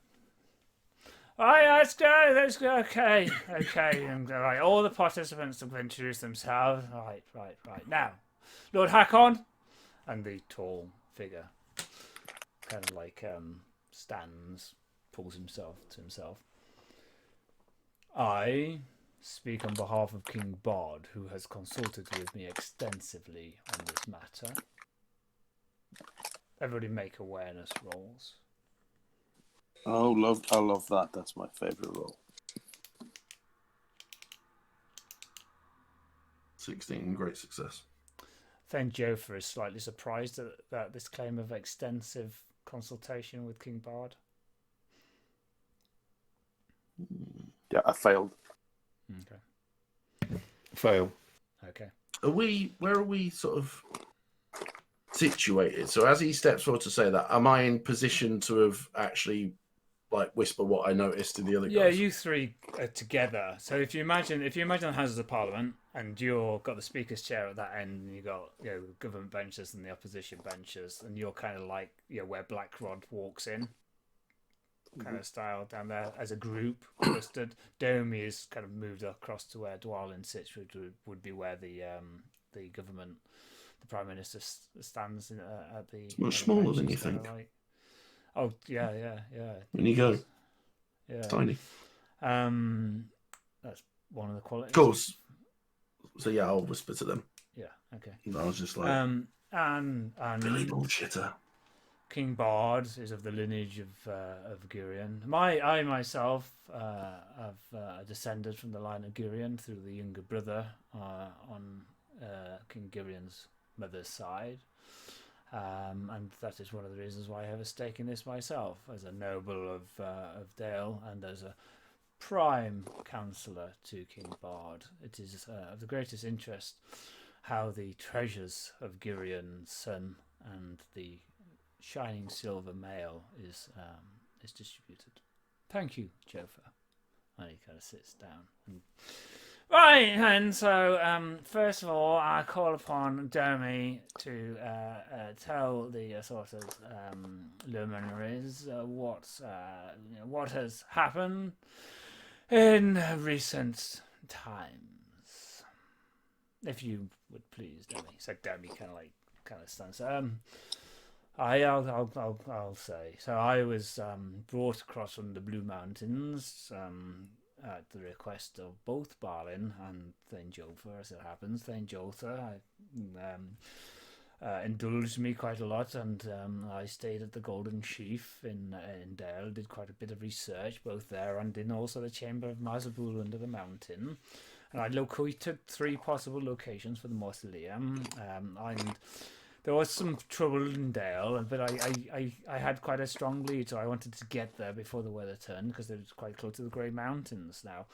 Let's go. Okay. And right, all the participants have introduced themselves. Right. Now, Lord Hakon, and the tall figure kind of like stands, pulls himself to himself. I speak on behalf of King Bard, who has consulted with me extensively on this matter. Everybody make awareness rolls. Oh, I love that. That's my favorite role. 16, great success. Thane Jofa is slightly surprised at this claim of extensive consultation with King Bard. Yeah, I failed. Okay. Fail. Okay. Where are we sort of situated? So as he steps forward to say that, am I in position to have actually like whisper what I noticed to the other guys? Yeah, you three are together. So if you imagine the Houses of Parliament and you've got the Speaker's chair at that end, and you got government benches and the opposition benches, and you're kind of like where Blackrod walks in, kind of style down there as a group clustered. Domi is kind of moved across to where Dwalin sits, which would be where the government, the Prime Minister stands at the. Much smaller than you think. Like, oh yeah. When you go, yeah, tiny. That's one of the qualities. Of course. So yeah, I'll whisper to them. Yeah. Okay. I was just like, and Billy bullshitter. King Bard is of the lineage of Gurion. I myself have descended from the line of Gurion through the younger brother on King Gurion's mother's side. And that is one of the reasons why I have a stake in this myself, as a noble of Dale and as a prime counsellor to King Bard. It is of the greatest interest how the treasures of Gurion's son and the shining silver mail is distributed. Thank you, Jofa. And he kind of sits down. Right, and so first of all, I call upon Domi to tell the sort of luminaries what has happened in recent times. If you would please, Domi. So Domi kind of stands. I'll say. So I was brought across from the Blue Mountains at the request of both Barlin and Thane Jofa, as it happens. Thane Jofa indulged me quite a lot, and I stayed at the Golden Sheaf in Dale, did quite a bit of research, both there and in also the Chamber of Mazabul under the mountain. And I located 3 possible locations for the mausoleum, and there was some trouble in Dale, but I had quite a strong lead, so I wanted to get there before the weather turned, because it was quite close to the Grey Mountains now.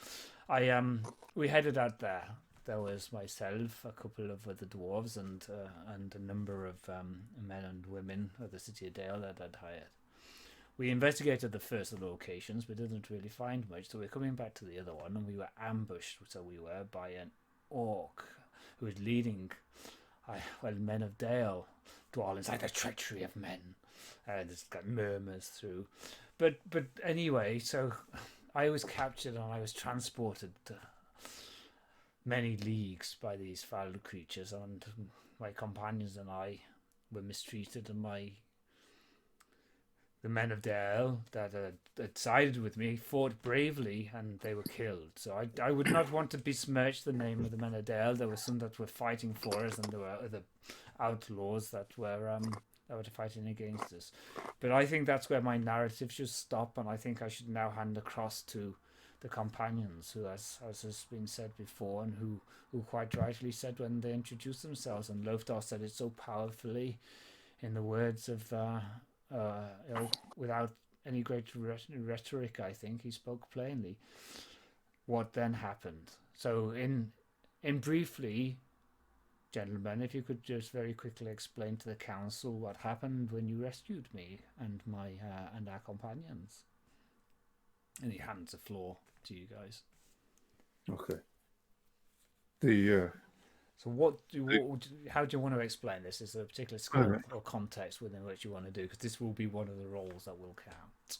We headed out there. There was myself, a couple of other dwarves, and a number of men and women of the city of Dale that I'd hired. We investigated the first of the locations, but didn't really find much, so we're coming back to the other one, and we were ambushed, so we were, by an orc who was leading... men of Dale. Dwalin's like the treachery of men. There's got murmurs through. But anyway, so I was captured and I was transported many leagues by these foul creatures, and my companions and I were mistreated, and the men of Dale that had sided with me fought bravely, and they were killed. So I would not want to besmirch the name of the men of Dale. There were some that were fighting for us, and there were other outlaws that were that were fighting against us. But I think that's where my narrative should stop, and I think I should now hand across to the companions, who, as has been said before, and who quite rightly said when they introduced themselves, and Loftar said it so powerfully in the words of, without any great rhetoric, I think he spoke plainly. What then happened? So, in briefly, gentlemen, if you could just very quickly explain to the council what happened when you rescued me and my and our companions. And he hands the floor to you guys. Okay. So how do you want to explain this? Is there a particular scope or context within which you want to do? Because this will be one of the roles that will count.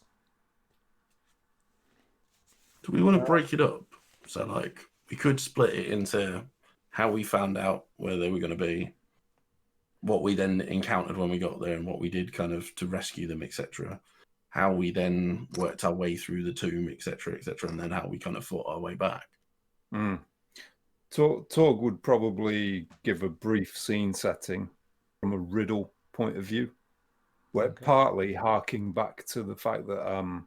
Do we want to break it up? So, like, we could split it into how we found out where they were going to be, what we then encountered when we got there, and what we did kind of to rescue them, etc. How we then worked our way through the tomb, etc., and then how we kind of fought our way back. Torg would probably give a brief scene setting from a riddle point of view, where partly harking back to the fact that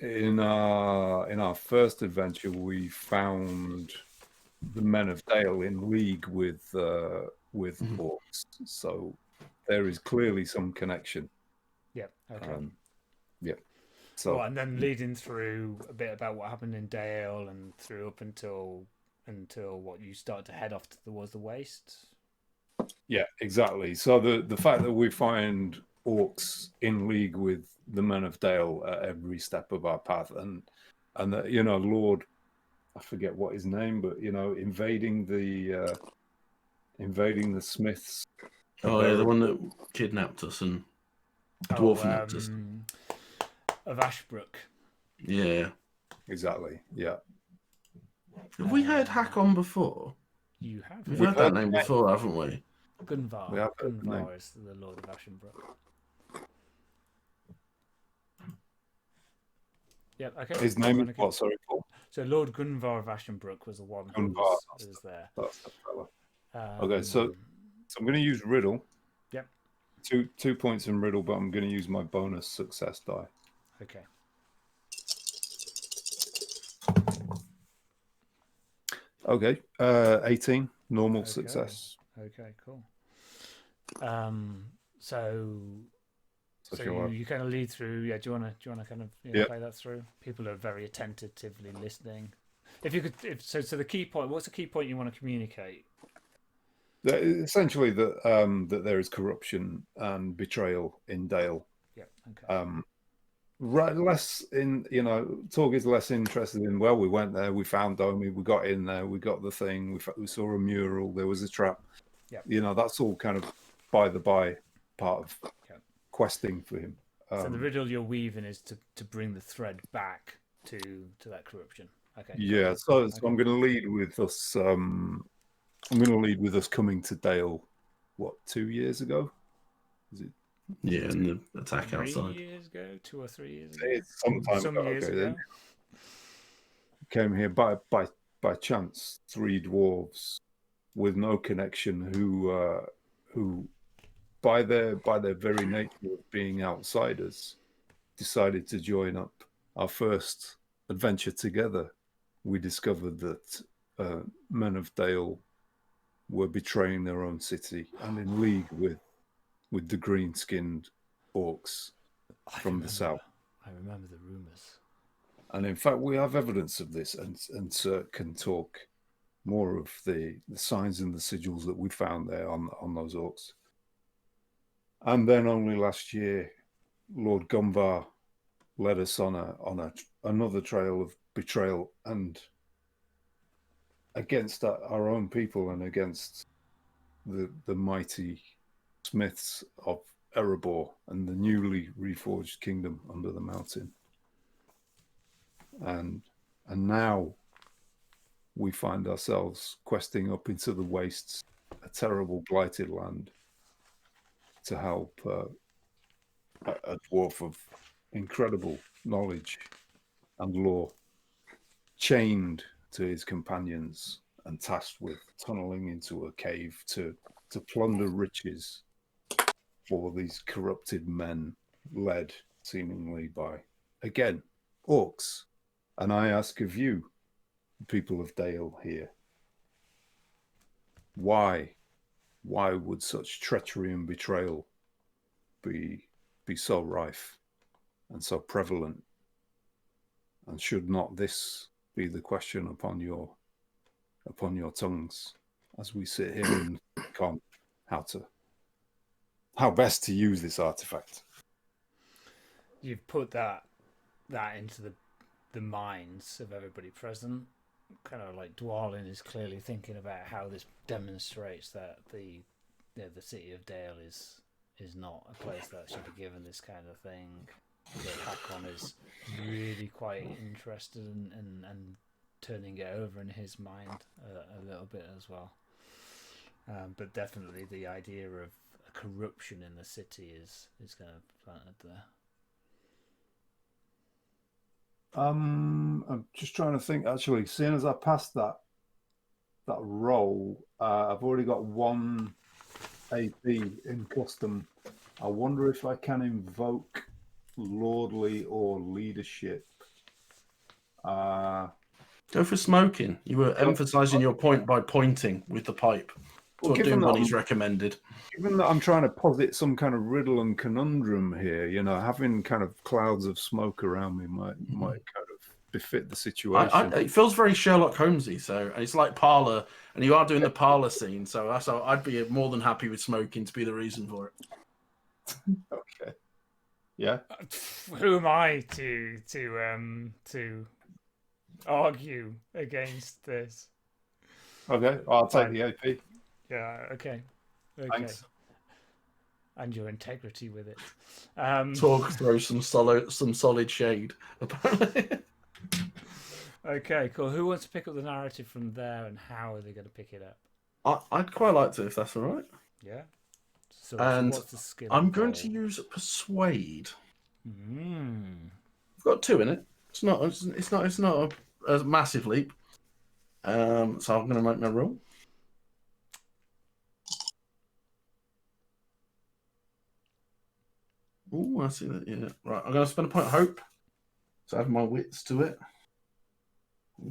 in our first adventure we found the Men of Dale in league with orcs, so there is clearly some connection. Yeah. Okay. So, and then leading through a bit about what happened in Dale and through up until what you start to head off towards the waste. Yeah, exactly. So the fact that we find orcs in league with the Men of Dale at every step of our path, and that, you know, Lord, I forget what his name, but, you know, invading the Smiths. Oh yeah, the one that kidnapped us and dwarfened us. Of Ashbrook. Yeah. Exactly. Yeah. Have we heard Hakon before? You have. We've heard that name before, haven't we? Gunvar. Gunvar is the Lord of Ashenbrook. Yep. Okay. His name is what? Sorry, Paul. So Lord Gunvar of Ashenbrook was the one who was there. That's the fella. Okay, so I'm going to use riddle. Yep. 2 points in riddle, but I'm going to use my bonus success die. Okay. Okay. 18 normal success. Okay. Cool. So you kind of lead through. Yeah. Do you want to kind of play that through? People are very attentively listening. If you could, so the key point. What's the key point you want to communicate? Essentially that there is corruption and betrayal in Dale. Yeah. Okay. Right, less in, you know, Torg is less interested in, well, we went there, we found Domi, we got in there, we got the thing, we saw a mural, there was a trap. Yeah. You know, that's all kind of by the by part of questing for him. So the riddle you're weaving is to bring the thread back to that corruption. Okay. Yeah, so I'm going to lead with us. I'm going to lead with us coming to Dale. What, 2 years ago? Is it? Yeah, and the attack 3 outside. 3 years ago, 2 or 3 years ago. It's some years ago. Then. Came here by chance. 3 dwarves with no connection who by their very nature of being outsiders decided to join up. Our first adventure together, we discovered that Men of Dale were betraying their own city and in league with the green-skinned orcs from the south. I remember the rumours. And in fact, we have evidence of this, and Sir can talk more of the signs and the sigils that we found there on those orcs. And then only last year, Lord Gunvar led us on another trail of betrayal and against our own people and against the mighty Smiths of Erebor and the newly reforged kingdom under the mountain. And now we find ourselves questing up into the wastes, a terrible blighted land, to help a dwarf of incredible knowledge and lore, chained to his companions and tasked with tunneling into a cave to plunder riches for these corrupted men, led seemingly by, again, orcs. And I ask of you, people of Dale here, why would such treachery and betrayal be so rife and so prevalent? And should not this be the question upon your tongues as we sit here and think on how best to use this artifact? You've put that into the minds of everybody present. Kind of like Dwalin is clearly thinking about how this demonstrates that the city of Dale is not a place that should be given this kind of thing. Hakon is really quite interested and turning it over in his mind a little bit as well. But definitely the idea of corruption in the city is going to plant it there. I'm just trying to think. Actually, seeing as I passed that roll, I've already got 1 AP in custom. I wonder if I can invoke lordly or leadership. Go for smoking. You were emphasising your point by pointing with the pipe. Well, given what he's recommended. Given that I'm trying to posit some kind of riddle and conundrum here, having kind of clouds of smoke around me might kind of befit the situation. It feels very Sherlock Holmesy, so it's like parlour, and you are doing the parlour scene, so I'd be more than happy with smoking to be the reason for it. Okay. Yeah. Who am I to argue against this? Okay, I'll take the AP. Yeah. Okay. Thanks. And your integrity with it. Talk throw some solid shade. Apparently. Okay. Cool. Who wants to pick up the narrative from there, and how are they going to pick it up? I'd quite like to, if that's all right. Yeah. So what's the skill? I'm going to use persuade. I've got 2 in it. It's not a massive leap. So I'm going to make my roll. Oh, I see that. Yeah, right. I'm going to spend a point of hope to add my wits to it. You're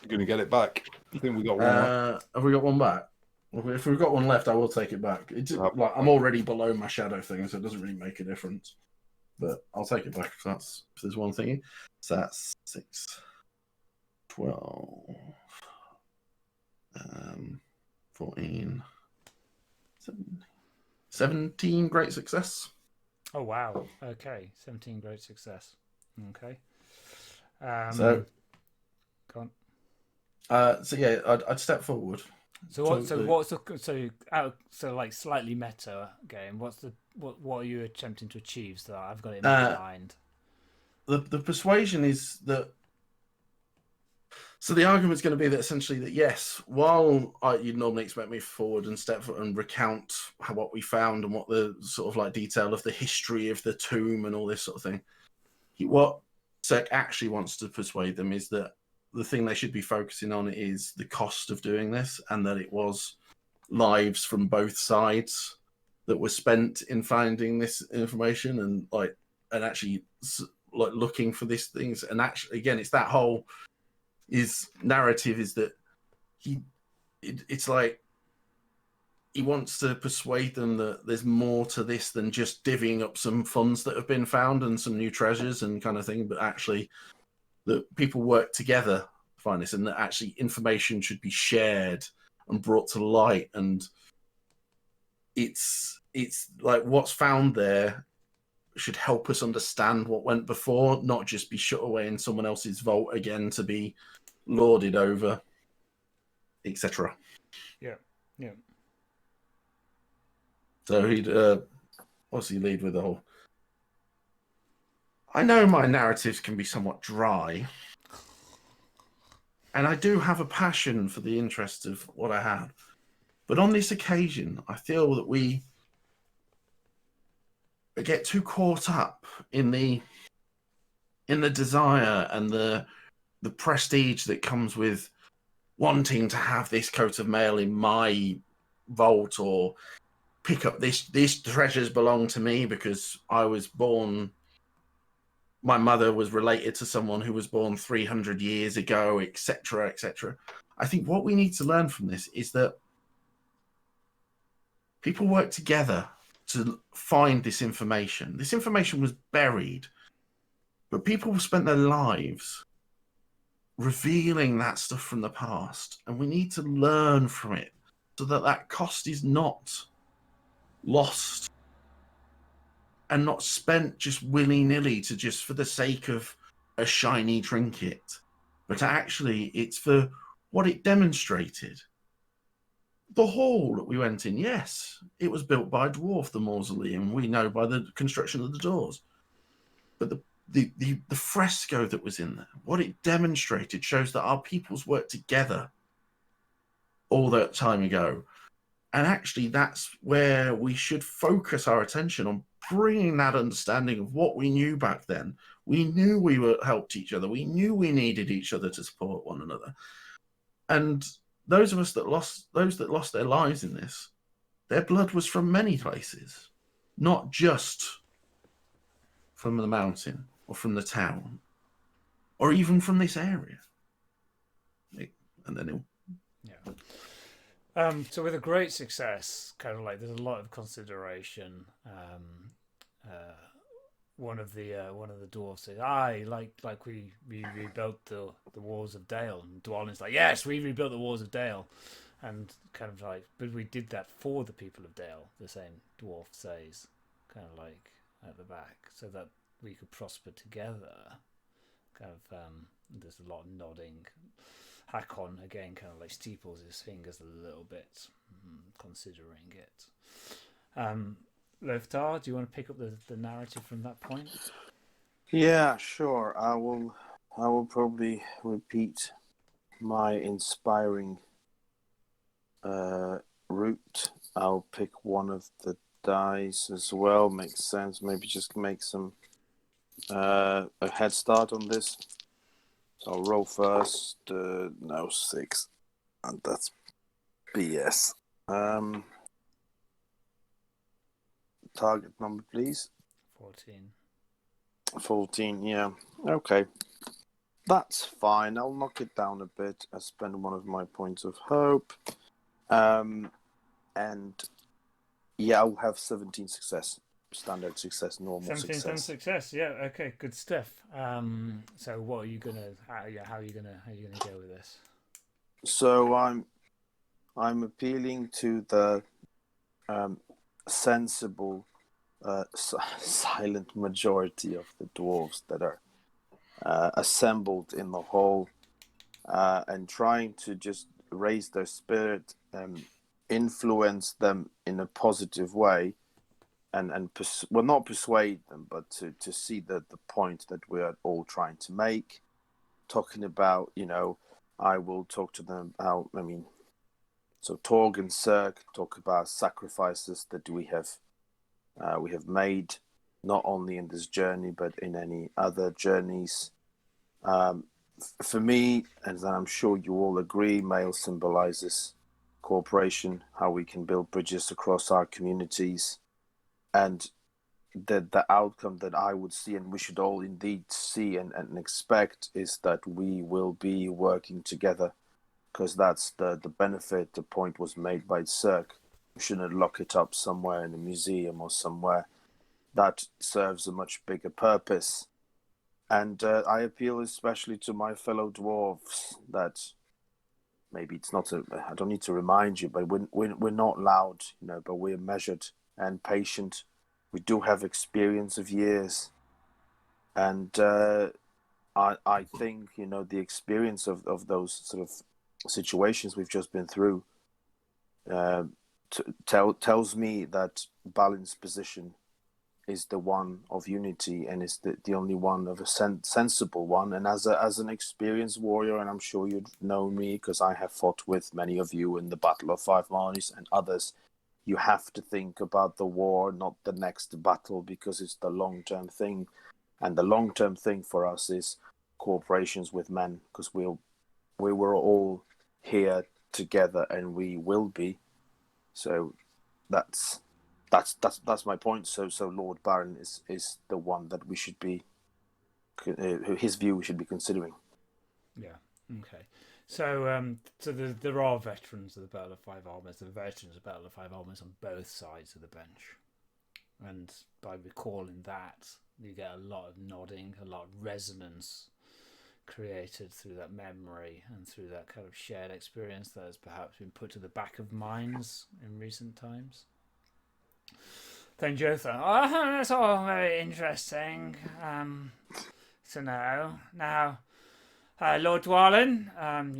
going to get it back. I think we got one. Have we got one back? If we've got one left, I will take it back. Like I'm already below my shadow thing, so it doesn't really make a difference. But I'll take it back if there's one thingy. So that's 6, 12, 14, 17. Great success. Oh wow! Okay, 17 great success. Okay. So, go on. So yeah, I'd step forward. So like slightly meta game. What are you attempting to achieve? So that I've got it in my mind. The persuasion is that. So the argument's going to be that essentially that yes, while you'd normally expect me forward and step forward and recount what we found and what the sort of like detail of the history of the tomb and all this sort of thing, what Sek actually wants to persuade them is that the thing they should be focusing on is the cost of doing this, and that it was lives from both sides that were spent in finding this information and actually like looking for these things. And actually, again, it's that whole his narrative is that it's like he wants to persuade them that there's more to this than just divvying up some funds that have been found and some new treasures and kind of thing, but actually that people work together to find this, and that actually information should be shared and brought to light. And it's like what's found there should help us understand what went before, not just be shut away in someone else's vault again to be lorded over, etc. Yeah. So he'd obviously lead with the whole. I know my narratives can be somewhat dry, and I do have a passion for the interest of what I have, but on this occasion, I feel that we get too caught up in the desire and the prestige that comes with wanting to have this coat of mail in my vault, or pick up these treasures belong to me because I was born. My mother was related to someone who was born 300 years ago, etc., etc. I think what we need to learn from this is that people work together to find this information. This information was buried, but people spent their lives revealing that stuff from the past, and we need to learn from it so that that cost is not lost and not spent just willy-nilly to just for the sake of a shiny trinket, but actually it's for what it demonstrated. The hall that we went in, yes, it was built by a dwarf, the mausoleum, we know by the construction of the doors. But the fresco that was in there, what it demonstrated shows that our peoples worked together all that time ago. And actually, that's where we should focus our attention on bringing that understanding of what we knew back then. We knew we helped each other. We knew we needed each other to support one another. And those of us that lost their lives in this, their blood was from many places, not just from the mountain or from the town or even from this area. And then so with a great success, kind of like there's a lot of consideration. One of the dwarves says, "Aye, like we rebuilt the walls of Dale." And Dwalin's like, "Yes, we rebuilt the walls of Dale," and kind of like, "But we did that for the people of Dale." The same dwarf says, kind of like at the back, so that we could prosper together. Kind of, there's a lot of nodding. Hakon again kind of like steeples his fingers a little bit, considering it. Loftar, do you want to pick up the narrative from that point? Yeah, sure. I will probably repeat my inspiring route. I'll pick one of the dice as well. Makes sense. Maybe just make some a head start on this. So I'll roll first. No, 6. And that's BS. Target number, please. 14. 14, yeah. Okay. That's fine. I'll knock it down a bit. I spend one of my points of hope. And yeah, I'll have 17 success. Standard success, normal 17 success. success. Yeah. Okay. Good stuff. So what are you gonna? How are you gonna go with this? So I'm appealing to the sensible, silent majority of the dwarves that are assembled in the hall, and trying to just raise their spirit, influence them in a positive way. And not persuade them, but to see the point that we are all trying to make. Talking about, I will talk to them about, so Torg and Cirque talk about sacrifices that we have made, not only in this journey, but in any other journeys. For me, and I'm sure you all agree, Mail symbolizes cooperation, how we can build bridges across our communities. And the outcome that I would see, and we should all indeed see and expect, is that we will be working together, because that's the benefit. The point was made by Cirque. We shouldn't lock it up somewhere in a museum or somewhere. That serves a much bigger purpose. And I appeal especially to my fellow dwarves that maybe it's not I don't need to remind you, but we're not loud, but we're measured and patient. We do have experience of years, and I think the experience of those sort of situations we've just been through tells me that Balin's position is the one of unity, and is the only one of a sensible one. And as an experienced warrior, and I'm sure you'd know me because I have fought with many of you in the Battle of Five Marnies and others. You have to think about the war, not the next battle, because it's the long-term thing. And the long-term thing for us is cooperations with men, because we were all here together, and we will be. So that's that's my point. So Lord Baron is the one that we should be, his view we should be considering. Yeah. Okay. So there are veterans of the Battle of Five Armies. There are veterans of the Battle of Five Armies on both sides of the bench, and by recalling that, you get a lot of nodding, a lot of resonance created through that memory and through that kind of shared experience that has perhaps been put to the back of minds in recent times. Then Jotham, that's all very interesting to know. Now, Lord Dwalin,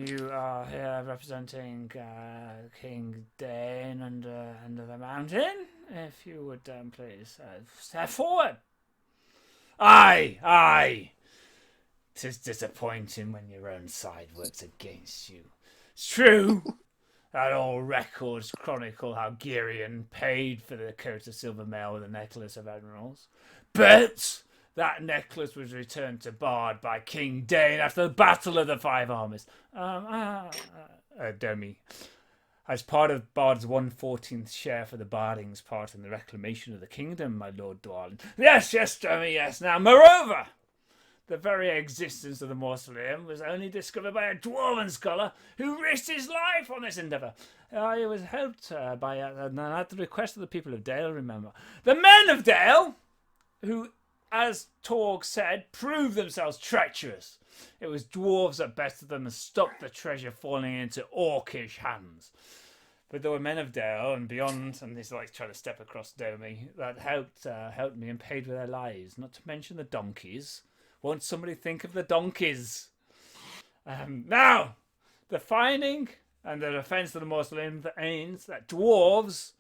you are here representing King Dane under the mountain. If you would please step forward. Aye. 'Tis disappointing when your own side works against you. It's true that all records chronicle how Girion paid for the coat of silver mail with a necklace of emeralds, but that necklace was returned to Bard by King Dane after the Battle of the Five Armies. Domi. As part of Bard's 1/14th share for the Barding's part in the reclamation of the kingdom, my Lord Dwalin. Yes, Domi, yes. Now, moreover, the very existence of the mausoleum was only discovered by a dwarven scholar who risked his life on this endeavour. It was helped by, at the request of the people of Dale, remember. The men of Dale, who, as Torg said, proved themselves treacherous. It was dwarves that bested them and stopped the treasure falling into orcish hands. But there were men of Dale and beyond, and he's like trying to step across Domi, that helped me and paid with their lives, not to mention the donkeys. Won't somebody think of the donkeys? Now, the finding and the defence of the mausoleum means that dwarves,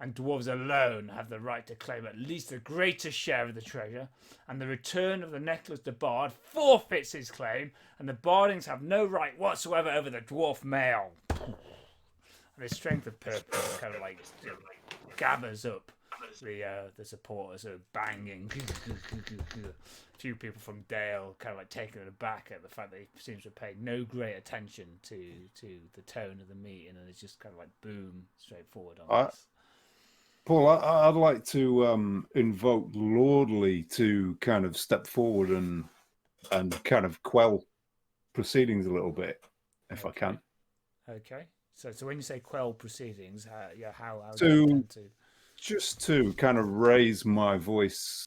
and dwarves alone, have the right to claim at least a greater share of the treasure, and the return of the necklace to Bard forfeits his claim, and the Bardings have no right whatsoever over the dwarf mail. And the strength of purpose kind of like gathers up the supporters are banging. A few people from Dale kind of like taken aback at the fact that he seems to pay no great attention to the tone of the meeting, and it's just kind of like boom, straightforward on this. Paul, I'd like to invoke Lordly to kind of step forward and kind of quell proceedings a little bit, if I can. Okay. So when you say quell proceedings, how do you intend to? Just to kind of raise my voice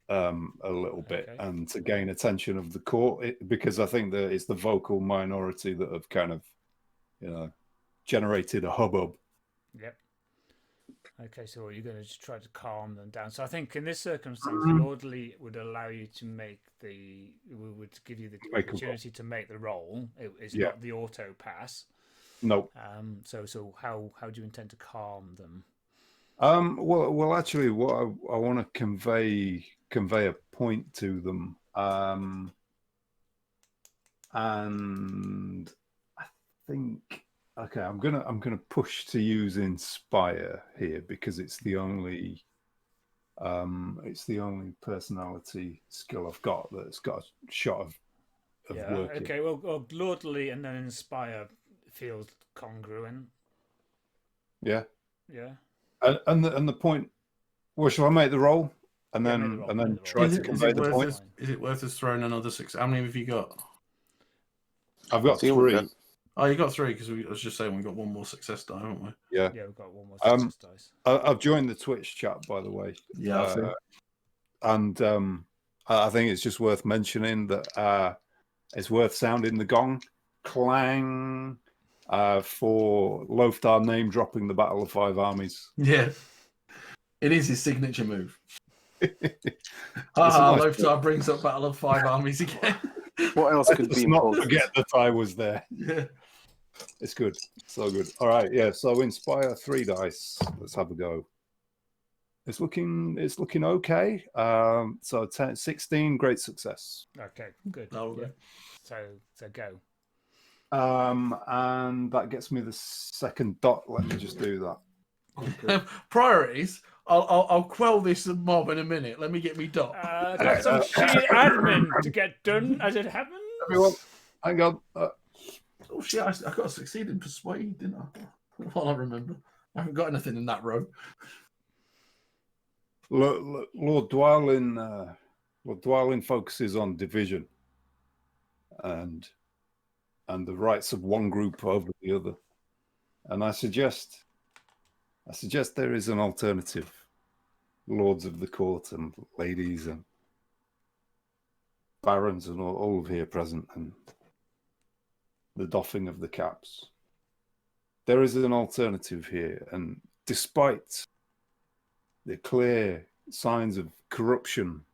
a little bit and to gain attention of the court, because I think that it's the vocal minority that have kind of, generated a hubbub. Yep. Okay, so you're going to just try to calm them down. So I think in this circumstance, Lordly would allow you to would give you the opportunity to make the roll. It's not the auto pass. No. So how do you intend to calm them? Well, actually, what I want to convey a point to them, and I think I'm gonna push to use Inspire here because it's the only personality skill I've got that's got a shot of working. Okay. Well, Lordly and then Inspire feels congruent. Yeah. Yeah. And the point. Well, shall I make the roll and then try to convey the point? Is it worth us throwing another 6? How many have you got? I've got 3. Oh, you got 3 because I was just saying we've got one more success die, haven't we? Yeah. Yeah, we've got one more success dice. I've joined the Twitch chat, by the way. Yeah. And I think it's just worth mentioning that it's worth sounding the gong clang. For Lothar name dropping the Battle of Five Armies. Yeah, it is his signature move. Lothar brings up Battle of Five Armies again. What else could be not forget that I was there. Yeah, it's good, so good. All right, yeah. So Inspire 3 dice. Let's have a go. It's looking okay. So 16, great success. Okay, good. Okay. Yeah. So go. And that gets me the second dot. Let me just do that. Okay. Priorities. I'll quell this mob in a minute. Let me get me dot. Got some shit admin to get done as it happens. Everyone, hang on. Oh shit! I got to succeed in persuade, didn't I? Well, I remember. I haven't got anything in that row. Lord Dwalin, Lord Dwalin focuses on division and the rights of one group over the other. And I suggest there is an alternative, lords of the court and ladies and barons and all of here present, and the doffing of the caps. There is an alternative here, and despite the clear signs of corruption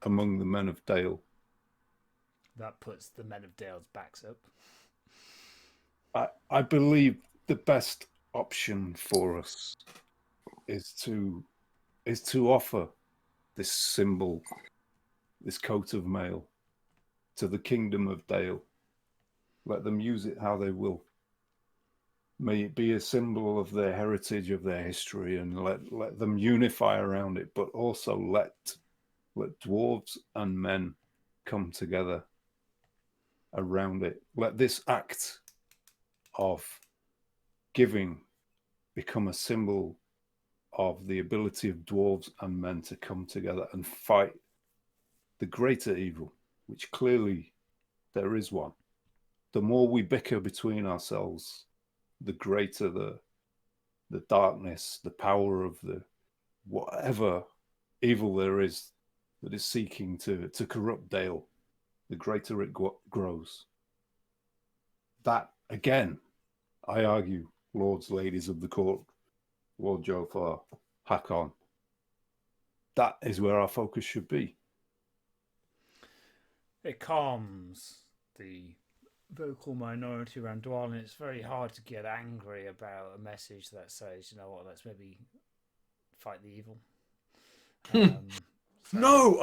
among the men of Dale, that puts the men of Dale's backs up. I believe the best option for us is to offer this symbol, this coat of mail, to the kingdom of Dale. Let them use it how they will. May it be a symbol of their heritage, of their history, and let them unify around it, but also let dwarves and men come together around it. Let this act of giving become a symbol of the ability of dwarves and men to come together and fight the greater evil, which clearly there is one. The more we bicker between ourselves, the greater the darkness, the power of the whatever evil there is that is seeking to corrupt Dale, the greater it grows. That, again, I argue, lords, ladies of the court, Lord Jofar, Hakon, that is where our focus should be. It calms the vocal minority around Dwalin. It's very hard to get angry about a message that says, you know what, let's maybe fight the evil. No,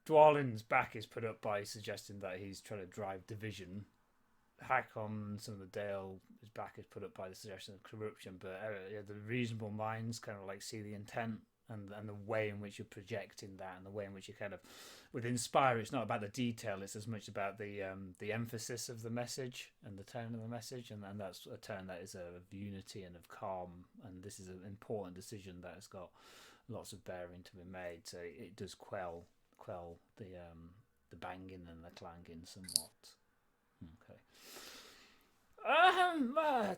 Dwalin's back is put up by suggesting that he's trying to drive division. Hakon, some of the Dale, his back is put up by the suggestion of corruption, but the reasonable minds kind of like see the intent and the way in which you're projecting that and the way in which you kind of with Inspire. It's not about the detail, it's as much about the emphasis of the message and the tone of the message, and that's a tone that is of unity and of calm, and this is an important decision that has got lots of bearing to be made, so it does quell the banging and the clanging somewhat. Okay.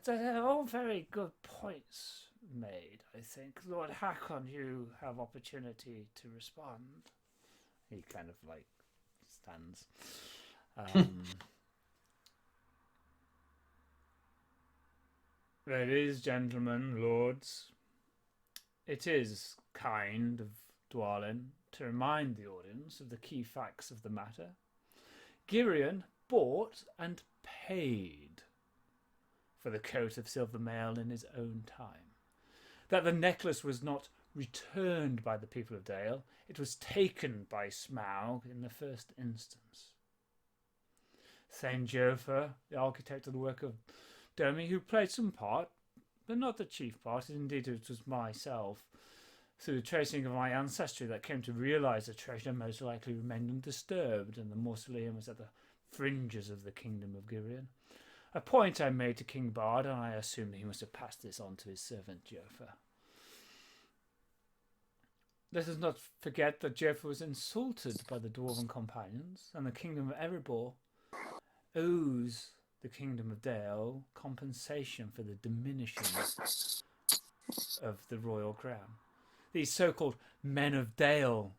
They're all very good points made, I think. Lord Hakon, you have opportunity to respond. He kind of like stands. Ladies, gentlemen, lords, it is kind of Dwalin to remind the audience of the key facts of the matter. Girion bought and paid for the coat of silver mail in his own time. That the necklace was not returned by the people of Dale, it was taken by Smaug in the first instance. Thane Jofar, the architect of the work of Domi, who played some part, but not the chief part, indeed it was myself, through the tracing of my ancestry, that came to realise the treasure most likely remained undisturbed, and the mausoleum was at the fringes of the kingdom of Girion. A point I made to King Bard, and I assume he must have passed this on to his servant Jofar. Let us not forget that Jofar was insulted by the dwarven companions, and the kingdom of Erebor owes the kingdom of Dale compensation for the diminishing of the royal crown. These so-called men of Dale,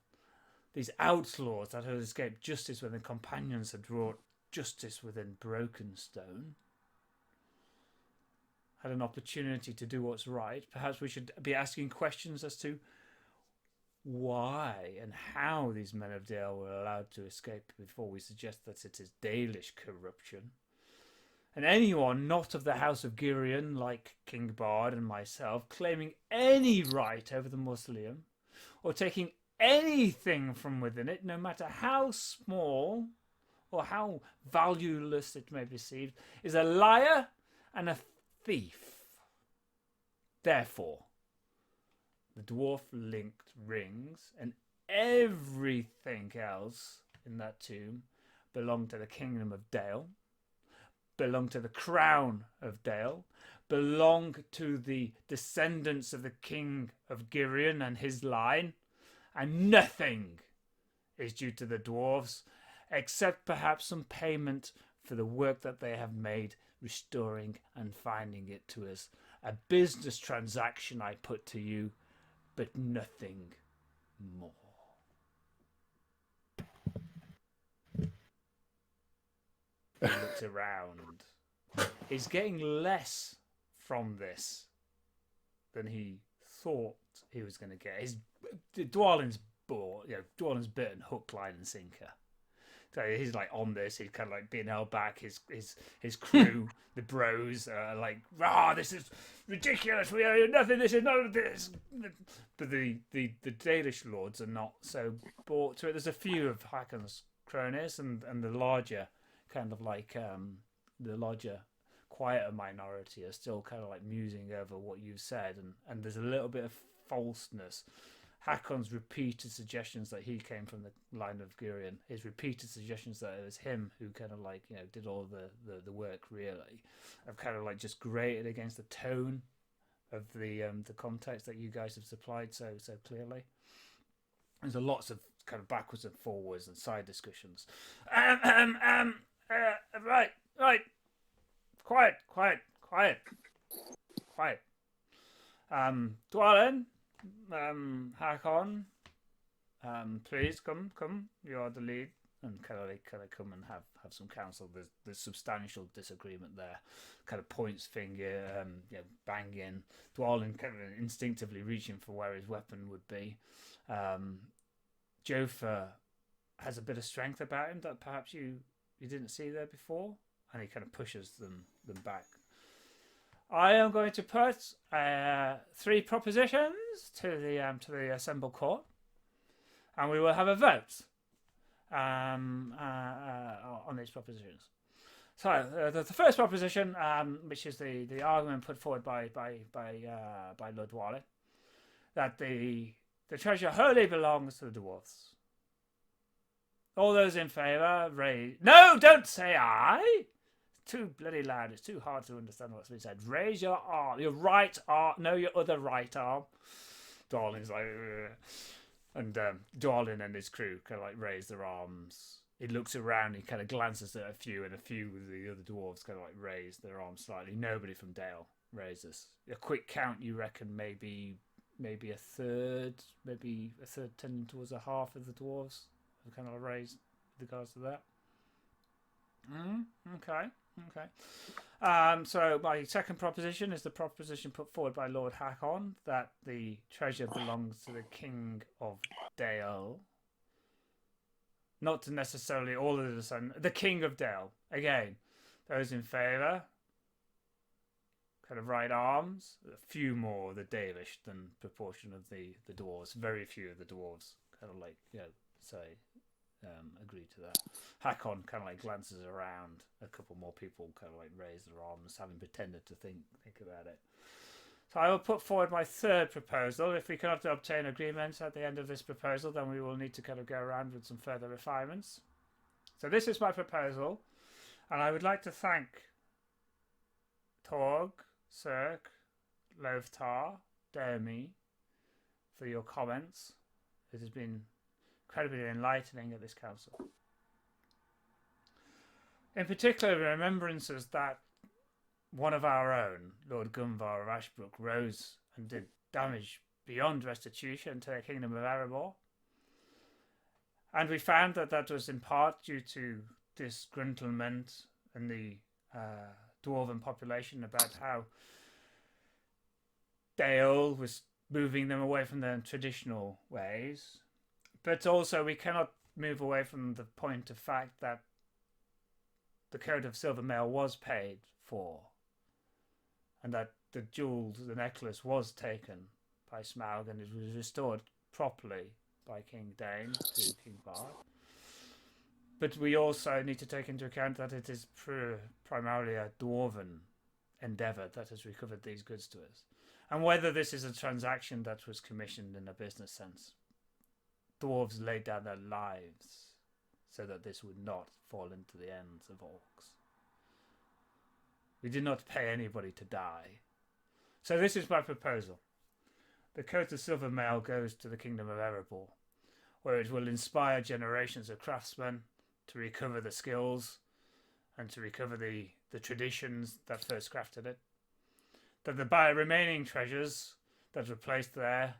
these outlaws that had escaped justice when the companions had wrought justice within Brokenstone, had an opportunity to do what's right. Perhaps we should be asking questions as to why and how these men of Dale were allowed to escape before we suggest that it is Dalish corruption. And anyone not of the House of Girion, like King Bard and myself, claiming any right over the mausoleum, or taking anything from within it, no matter how small or how valueless it may be perceived, is a liar and a thief. Therefore, the dwarf-linked rings and everything else in that tomb belong to the kingdom of Dale, belong to the crown of Dale, belong to the descendants of the king of Girion and his line, and nothing is due to the dwarves, except perhaps some payment for the work that they have made restoring and finding it to us. A business transaction, I put to you, but nothing more. He looks around. He's getting less from this than he thought he was going to get. Dwalin's bitten hook, line, and sinker. So he's like on this. He's kind of like being held back. His crew, the bros, are like, this is ridiculous. We owe nothing. This is none of this. But the Danish lords are not so bought to it. There's a few of Hakon's cronies and the larger kind of like the larger, quieter minority are still kind of like musing over what you've said, and there's a little bit of falseness. Hakon's repeated suggestions that he came from the line of Gurion, his repeated suggestions that it was him who kind of like, did all the work really, have kind of like just grated against the tone of the context that you guys have supplied so clearly. There's lots of kind of backwards and forwards and side discussions. Right. Quiet. Dwalin, Hakon, please come. You are the lead, and kind of come and have some counsel. There's substantial disagreement there. Kind of points finger, banging. Dwalin kind of instinctively reaching for where his weapon would be. Jofa has a bit of strength about him that perhaps you didn't see there before, and he kind of pushes them back. I am going to put 3 propositions to the assembled court, and we will have a vote on these propositions. So the first proposition, which is the argument put forward by Lord Dwalin, that the treasure wholly belongs to the dwarves. All those in favour, raise... No, don't say aye! It's too bloody loud. It's too hard to understand what's been said. Raise your arm. Your right arm. No, your other right arm. Dwalin's like... Ugh. And Dwalin and his crew kind of like raise their arms. He looks around. He kind of glances at a few of the other dwarves kind of like raise their arms slightly. Nobody from Dale raises. A quick count, you reckon maybe a third, tending towards a half of the dwarves kind of raised with regards to that. Okay. So my second proposition is the proposition put forward by Lord Hakon, that the treasure belongs to the King of Dale. Not to necessarily all of the King of Dale. Again, those in favour, kind of right arms. A few more of the Dalish than proportion of the dwarves. Very few of the dwarves kind of like, say, agree to that. Hakon kind of like glances around. A couple more people kind of like raise their arms, having pretended to think about it. So I will put forward my third proposal. If we cannot obtain agreement at the end of this proposal, then we will need to kind of go around with some further refinements. So this is my proposal, and I would like to thank Torg, Cirque, Lothar, Dermy for your comments. It has been incredibly enlightening at this council. In particular, remembrances that one of our own, Lord Gunvar of Ashbrook, rose and did damage beyond restitution to the Kingdom of Erebor. And we found that was in part due to disgruntlement in the dwarven population about how Dale was moving them away from their traditional ways. But also we cannot move away from the point of fact that the Code of Silvermail was paid for, and that the necklace was taken by Smaug and it was restored properly by King Dane to King Bard. But we also need to take into account that it is primarily a dwarven endeavour that has recovered these goods to us, and whether this is a transaction that was commissioned in a business sense. Dwarves laid down their lives so that this would not fall into the hands of orcs. We did not pay anybody to die. So this is my proposal. The coat of silver mail goes to the kingdom of Erebor, where it will inspire generations of craftsmen to recover the skills and to recover the traditions that first crafted it. That the remaining treasures that were placed there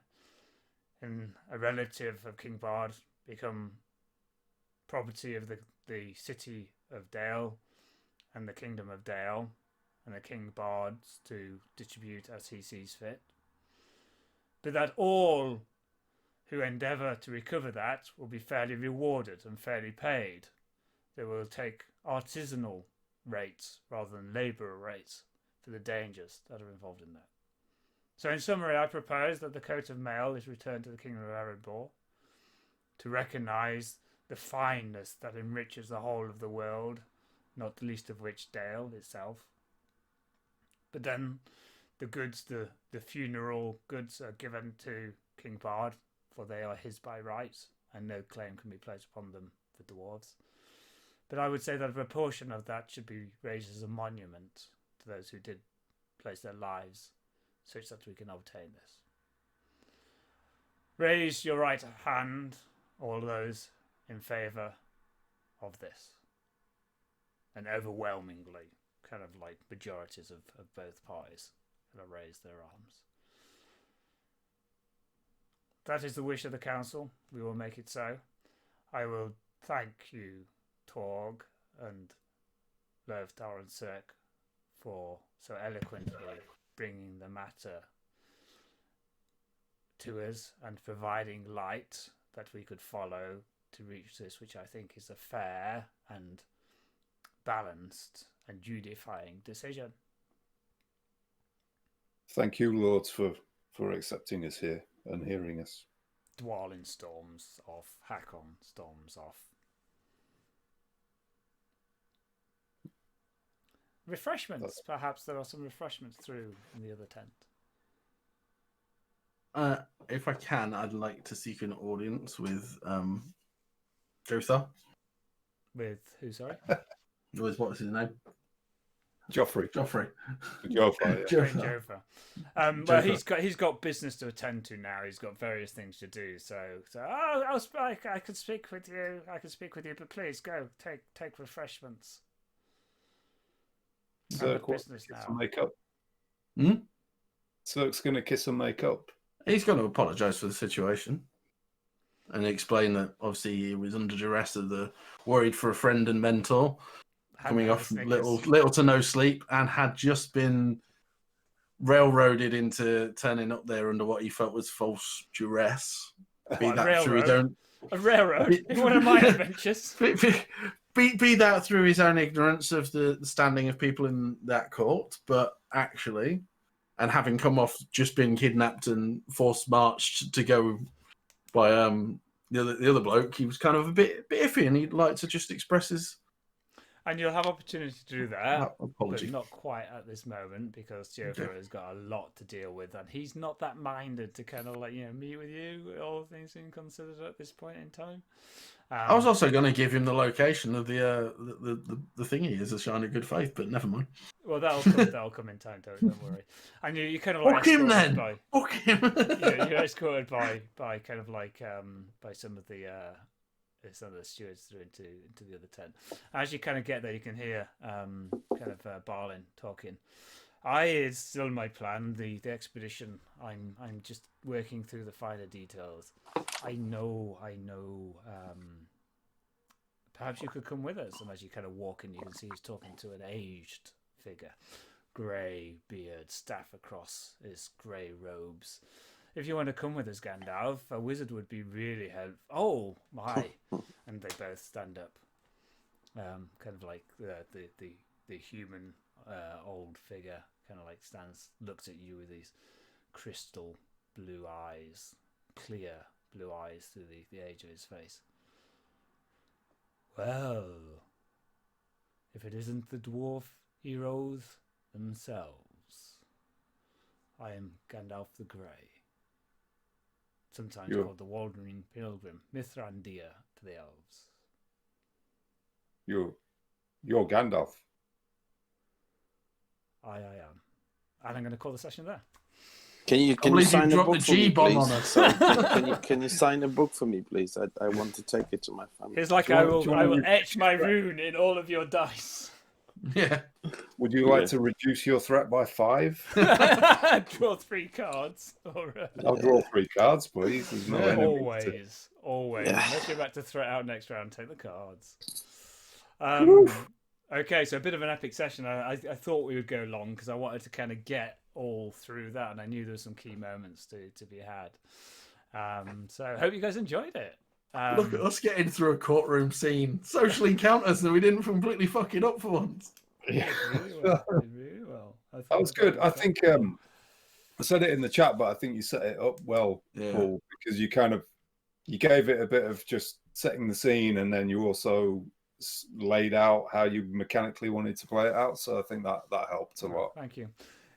in a relative of King Bard become property of the city of Dale and the kingdom of Dale, and the King Bards to distribute as he sees fit. But that all who endeavour to recover that will be fairly rewarded and fairly paid. They will take artisanal rates rather than labourer rates for the dangers that are involved in that. So in summary, I propose that the coat of mail is returned to the kingdom of Erebor to recognise the fineness that enriches the whole of the world, not the least of which Dale itself. But then the goods, the funeral goods, are given to King Bard, for they are his by rights, and no claim can be placed upon them for dwarves. But I would say that a proportion of that should be raised as a monument to those who did place their lives, such that we can obtain this. Raise your right hand, all those in favour of this. And overwhelmingly, kind of like majorities of both parties that have raised their arms. That is the wish of the council. We will make it so. I will thank you, Torg and Lövtar and Cirque, for so eloquently bringing the matter to us and providing light that we could follow to reach this, which I think is a fair and balanced and unifying decision. Thank you, Lords, for accepting us here and hearing us. Dwalin storms off, Hakon storms off. Refreshments. Perhaps there are some refreshments through in the other tent. If I can, I'd like to seek an audience with Jothar. With who, sorry? With what's his name? Joffrey. Joffrey. Joffrey, yeah. Joffrey. Well, he's got business to attend to now. He's got various things to do. So I could speak with you. But please go take refreshments. Cirque wants to kiss and make up. Cirque's going to kiss and make up. He's going to apologise for the situation and explain that obviously he was under duress of the worried for a friend and mentor, coming off little to no sleep, and had just been railroaded into turning up there under what he felt was false duress. Be that through his own railroad. One of my adventures. Be that through his own ignorance of the standing of people in that court, but actually, and having come off just been kidnapped and forced marched to go by the other bloke, he was kind of a bit iffy, and he'd like to just express his. And you'll have opportunity to do that, apology. But not quite at this moment, because Joker has got a lot to deal with, and he's not that minded to kind of meet with you, all things being considered at this point in time. I was also going to give him the location of the thingy as a sign of good faith, but never mind. Well, that'll come in time, don't worry. And you kind of like book him then. Book him. You're escorted by kind of like by some of the stewards through into the other tent. As you kind of get there, you can hear kind of Balin talking. It's still my plan. The expedition. I'm just working through the finer details. I know. Perhaps you could come with us. And as you kind of walk in, you can see he's talking to an aged figure, grey beard, staff across his grey robes. If you want to come with us, Gandalf, a wizard would be really helpful. Oh my! And they both stand up. Kind of like the human old figure kind of like stands, looks at you with these crystal blue eyes, clear blue eyes through the age of his face. Well, if it isn't the dwarf heroes themselves, I am Gandalf the Grey, sometimes called the Wandering Pilgrim, Mithrandir to the elves. You're Gandalf. I am. And I'm going to call the session there. Can you believe you sign a dropped book the for me, G-bomb please? on us. Sorry, can you sign a book for me, please? I want to take it to my family. Here's like Do you I want- do you will want to etch my rune in all of your dice. Yeah. Would you like Yeah. to reduce your threat by 5? Draw 3 cards. Or, I'll draw 3 cards, please. There's no enemy. always. Yeah. Unless you're about to threat out next round, take the cards. Okay, so a bit of an epic session. I thought we would go long because I wanted to kind of get all through that, and I knew there were some key moments to be had. So I hope you guys enjoyed it. Look at us getting through a courtroom scene. Social encounters that we didn't completely fuck it up for once. Yeah. Really well. Really well. That was good. I think I said it in the chat, but I think you set it up well, Yeah. Paul, because you gave it a bit of just setting the scene, and then you also laid out how you mechanically wanted to play it out. So I think that helped a lot. Thank you.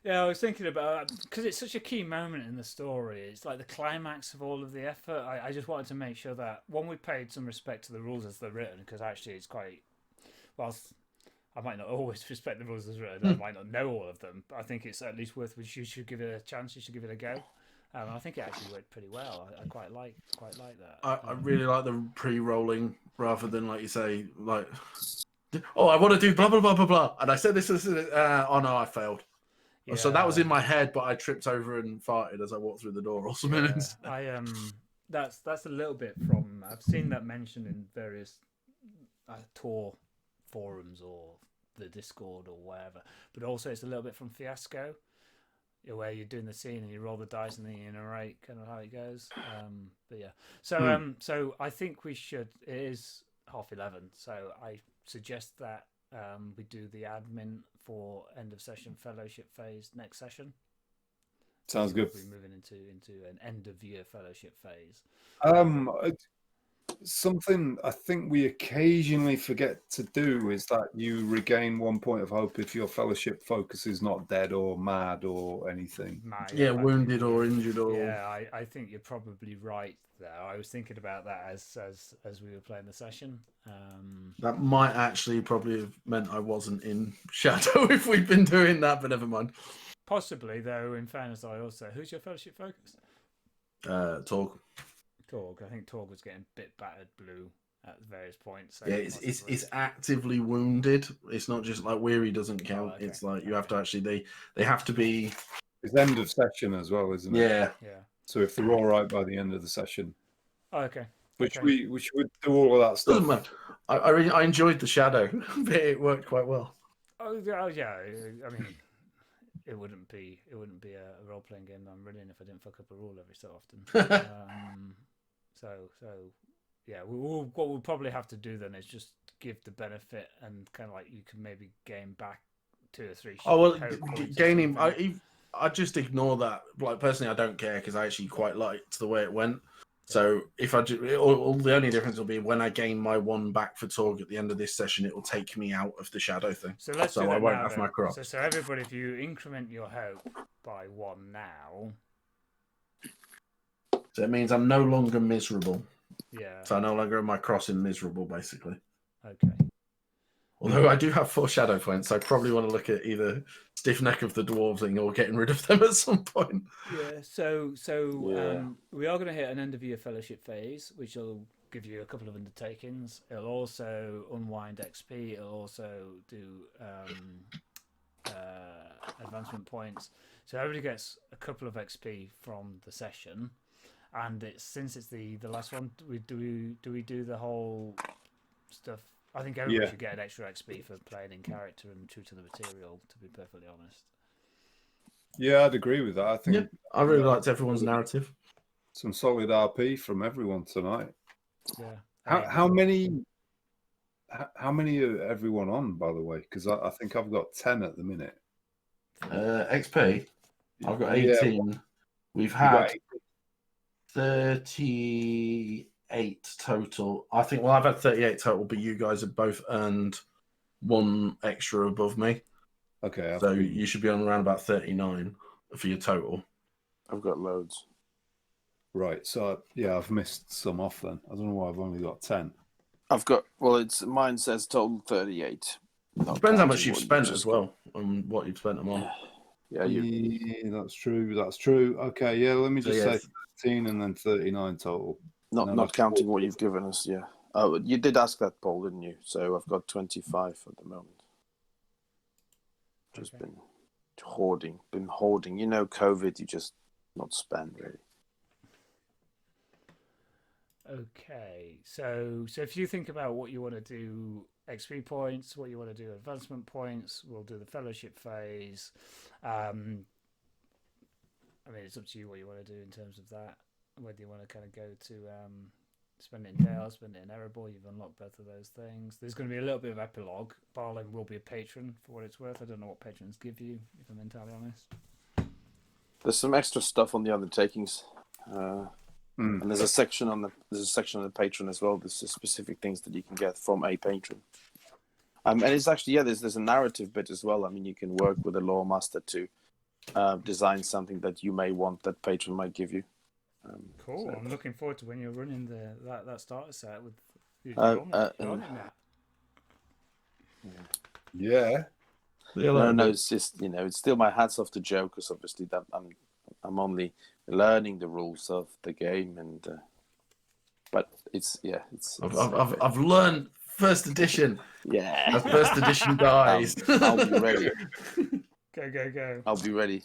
Yeah, I was thinking about, because it's such a key moment in the story. It's like the climax of all of the effort. I just wanted to make sure that, one, we paid some respect to the rules as they're written, because actually it's quite, whilst I might not always respect the rules as written, I might not know all of them, but I think it's at least worth, you should give it a chance, you should give it a go. I think it actually worked pretty well. I quite like that. I really like the pre-rolling rather than, like you say, like, oh, I want to do blah, blah, blah, blah, blah. And I said this, oh no, I failed. Yeah. So that was in my head, but I tripped over and farted as I walked through the door or something. Yeah, that's a little bit from, I've seen that mentioned in various tour forums or the Discord or whatever, but also it's a little bit from Fiasco, where you're doing the scene and you roll the dice and then you narrate kind of how it goes. But yeah, so I think we should. It is 11:30, so I suggest that we do the admin for end of session fellowship phase next session. Sounds good. We're moving into an end of year fellowship phase. Something I think we occasionally forget to do is that you regain 1 point of hope if your fellowship focus is not dead or mad or anything. Yeah, wounded or injured or. Yeah, I think you're probably right there. I was thinking about that as we were playing the session. That might actually probably have meant I wasn't in Shadow if we'd been doing that, but never mind. Possibly, though, in fairness, who's your fellowship focus? Talk. Torg. I think Torg was getting a bit battered blue at various points. So Yeah, it's actively wounded. It's not just like weary doesn't count. okay. It's like you have to actually they have to be. It's end of session as well, isn't it? Yeah. So if they're all right by the end of the session, Okay. which Okay. we should do all of that Doesn't stuff. matter. I enjoyed the Shadow. It worked quite well. Oh yeah. I mean, it wouldn't be a role playing game I'm running if I didn't fuck up a rule every so often. So yeah, what we'll probably have to do then is just give the benefit and kind of like you can maybe gain back 2 or 3. Oh well, hope points or gaining. something. I just ignore that. Like personally, I don't care because I actually quite liked the way it went. So if all the only difference will be when I gain my 1 back for Torg at the end of this session, it will take me out of the Shadow thing. So let's do I that won't now, have my then. crop. So everybody, if you increment your hope by 1 now, So it means I'm no longer miserable. yeah. So I no longer have my cross in miserable, basically. Okay. Although I do have 4 shadow points, so I probably want to look at either stiff neck of the dwarf thing or getting rid of them at some point. Yeah. So Yeah. we are going to hit an end of year fellowship phase, which will give you a couple of undertakings. It'll also unwind XP. It'll also do advancement points. So everybody gets a couple of XP from the session. And since it's the last one, do we do the whole stuff? I think everybody should get an extra XP for playing in character and true to the material. To be perfectly honest. Yeah, I'd agree with that. I think I really liked everyone's narrative. some solid RP from everyone tonight. Yeah. How many are everyone on, by the way? Because I think I've got 10 at the minute. XP, I've got Yeah. 18. We've had 38 total. I think, well, I've had 38 total, but you guys have both earned 1 extra above me. Okay. So you should be on around about 39 for your total. I've got loads. Right. So, yeah, I've missed some off then. I don't know why I've only got 10. Mine says total 38. Not Depends how counting much you've what you spent just as well, and what you've spent them on. Yeah, you. Yeah, that's true. That's true. Okay, yeah. Let me So, just yeah, say 13 and then 39 total. Not No, not that's counting cool. what you've given us, yeah. Oh, you did ask that, Paul, didn't you? So I've got 25 at the moment. Just Okay. been hoarding. You know, COVID, you just not spend really. Okay, so if you think about what you want to do, XP points, what you want to do, advancement points, we'll do the fellowship phase. I mean, it's up to you what you want to do in terms of that. Whether you want to kind of go to spend it in Dale, spend it in Erebor, you've unlocked both of those things. There's going to be a little bit of epilogue. Barling will be a patron for what it's worth. I don't know what patrons give you, if I'm entirely honest. There's some extra stuff on the undertakings. And there's a section on the patron as well. There's specific things that you can get from a patron. And it's actually there's a narrative bit as well. I mean, you can work with a lore master to design something that you may want that patron might give you. Cool. So- I'm looking forward to when you're running that starter set with. You're on it now. Yeah. No, it's just it's still my hats off to Joe because obviously that I'm only learning the rules of the game but I've learned first edition. yeah. As first edition guys. I'll be ready. Go. I'll be ready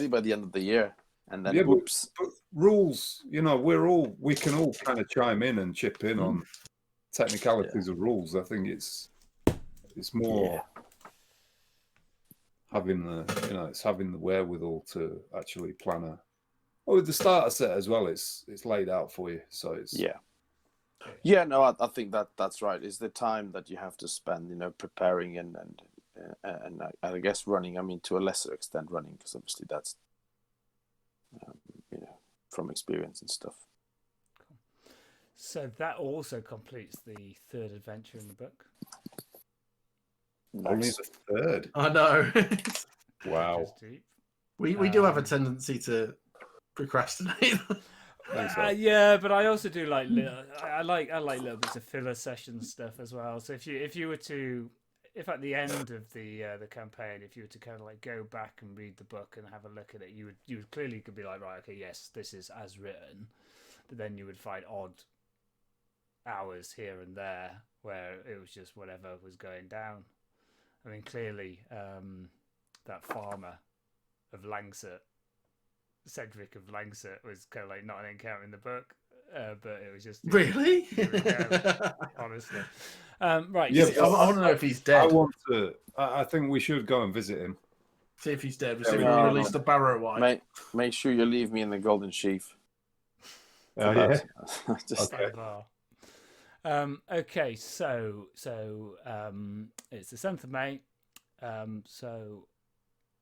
by the end of the year, and then Yeah, oops. But rules, we can all kind of chime in and chip in on technicalities of rules. I think it's more having the wherewithal to actually plan with the starter set as well. It's laid out for you, so it's No, I think that's right. It's the time that you have to spend, preparing and I guess running. I mean, to a lesser extent, running because obviously that's from experience and stuff. Cool. So that also completes the third adventure in the book. only the third. I know. Wow. Just deep. We do have a tendency to procrastinate. Yeah, but I also do like I like little bits of filler session stuff as well. So if at the end of the campaign, if you were to kind of like go back and read the book and have a look at it, you would clearly could be like, right, okay, yes, this is as written, but then you would find odd hours here and there where it was just whatever was going down. I mean, clearly that farmer of Langsett, Cedric of Langsett, was kind of like not an encounter in the book, but it was just Really? Here we go, honestly. Right. Yeah, I want to know if he's dead. I think we should go and visit him. See if he's dead. Yeah, See if we we are. released the Barrow White. Make sure you leave me in the golden sheaf. Oh, yeah. Just, Okay. Okay, so it's the 7th of May. So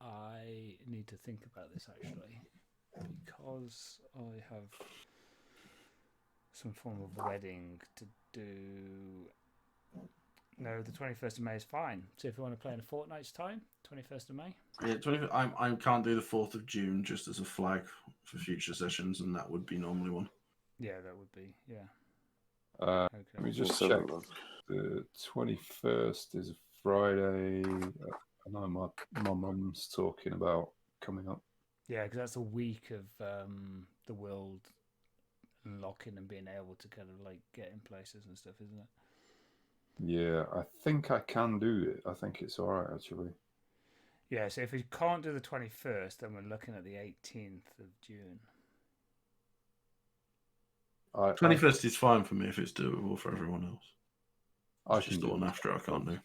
I need to think about this actually, because I have some form of wedding to do. No, the 21st of May is fine. So if you want to play in a fortnight's time, 21st of May. Yeah, I can't do the 4th of June just as a flag for future sessions, and that would be normally one. Yeah, that would be, yeah. Let me Okay. just check. The 21st is a Friday. I know my mum's talking about coming up. Yeah, because that's a week of the world unlocking and being able to kind of like get in places and stuff, isn't it? Yeah, I think I can do it. I think it's all right, actually. Yeah, so if we can't do the 21st, then we're looking at the 18th of June. 21st is fine for me if it's doable for everyone else. I It's just the one after I can't do.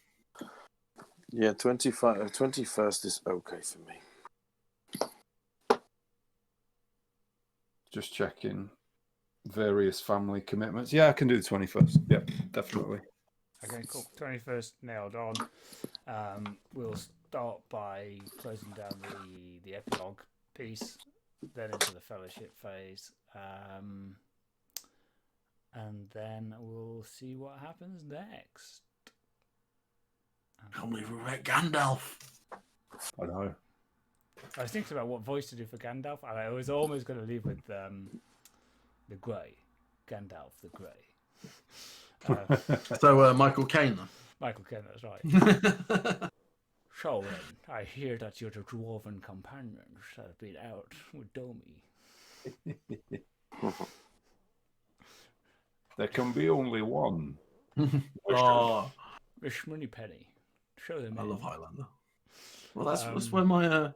Yeah, 21st is okay for me. Just checking various family commitments. Yeah, I can do the 21st. Yeah, definitely. Okay, cool. 21st nailed on. We'll start by closing down the epilogue piece, then into the fellowship phase, and then we'll see what happens next. I can't believe we met Gandalf. I know. I was thinking about what voice to do for Gandalf, and I was almost going to leave with the Grey, Gandalf the Grey. So Michael Caine then. Michael Caine, that's right. So then, I hear that your dwarven companions have been out with Domi. There can be only one. Oh, Miss Moneypenny. Show them I in. love Highlander. Well, that's when my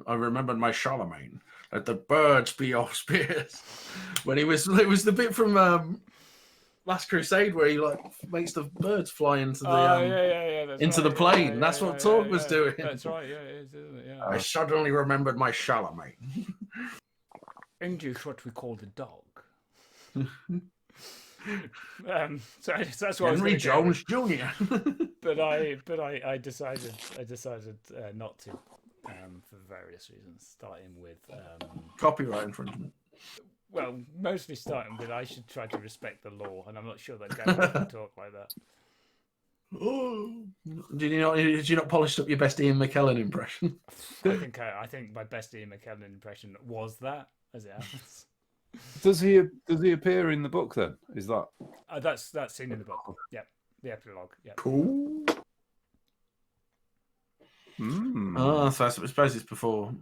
I remembered my Charlemagne. Let the birds be your spears. When it was the bit from Last Crusade where he like makes the birds fly into the That's into right, the plane. yeah, That's yeah, what yeah, Torg yeah, was yeah. doing. That's right, yeah, it is, isn't it? Yeah. I suddenly remembered my Charlemagne. English, what we call the dog. So that's what Henry I was going Jones Jr. but I decided not to, for various reasons. Starting with Copyright infringement. well, mostly starting with I should try to respect the law, and I'm not sure that Gandalf can talk like that. Oh, did you not polish up your best Ian McKellen impression? I think my best Ian McKellen impression was that, as it happens. Does he appear in the book then? Is that That's seen in the book. Yep, the epilogue. Yep. Cool. Hmm. Oh, so I suppose it's before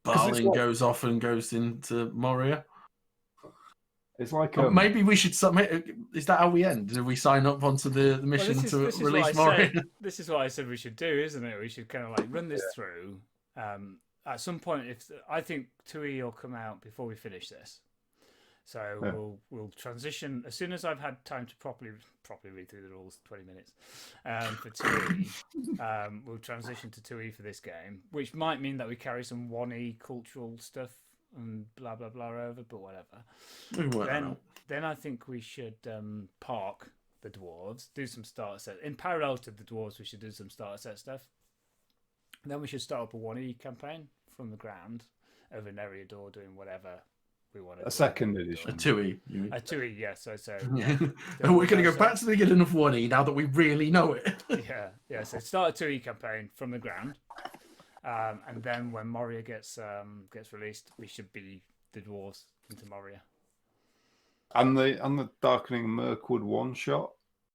'Cause it's Balin like- goes off and goes into Moria. It's like Maybe we should submit. Is that how we end? Do we sign up onto the mission Well, to this is release what I Moria? said. This is what I said we should do, isn't it? We should kind of like run this through. At some point, if I think Tui will come out before we finish this, so we'll transition as soon as I've had time to properly read through the rules. 20 minutes for Tui. We'll transition to Tui for this game, which might mean that we carry some 1E cultural stuff and blah blah blah over, but whatever. Then I think we should park the dwarves, do some starter set. In parallel to the dwarves, we should do some starter set stuff. And then we should start up a 1E campaign from the ground over Nereidor, doing whatever we want to do. a second edition. A 2E. A 2E, yeah. So And we're going to go back to the beginning of 1E now that we really know it. yeah. So start a 2E campaign from the ground. And then when Moria gets released, we should be the dwarves into Moria. And the Darkening Mirkwood one shot.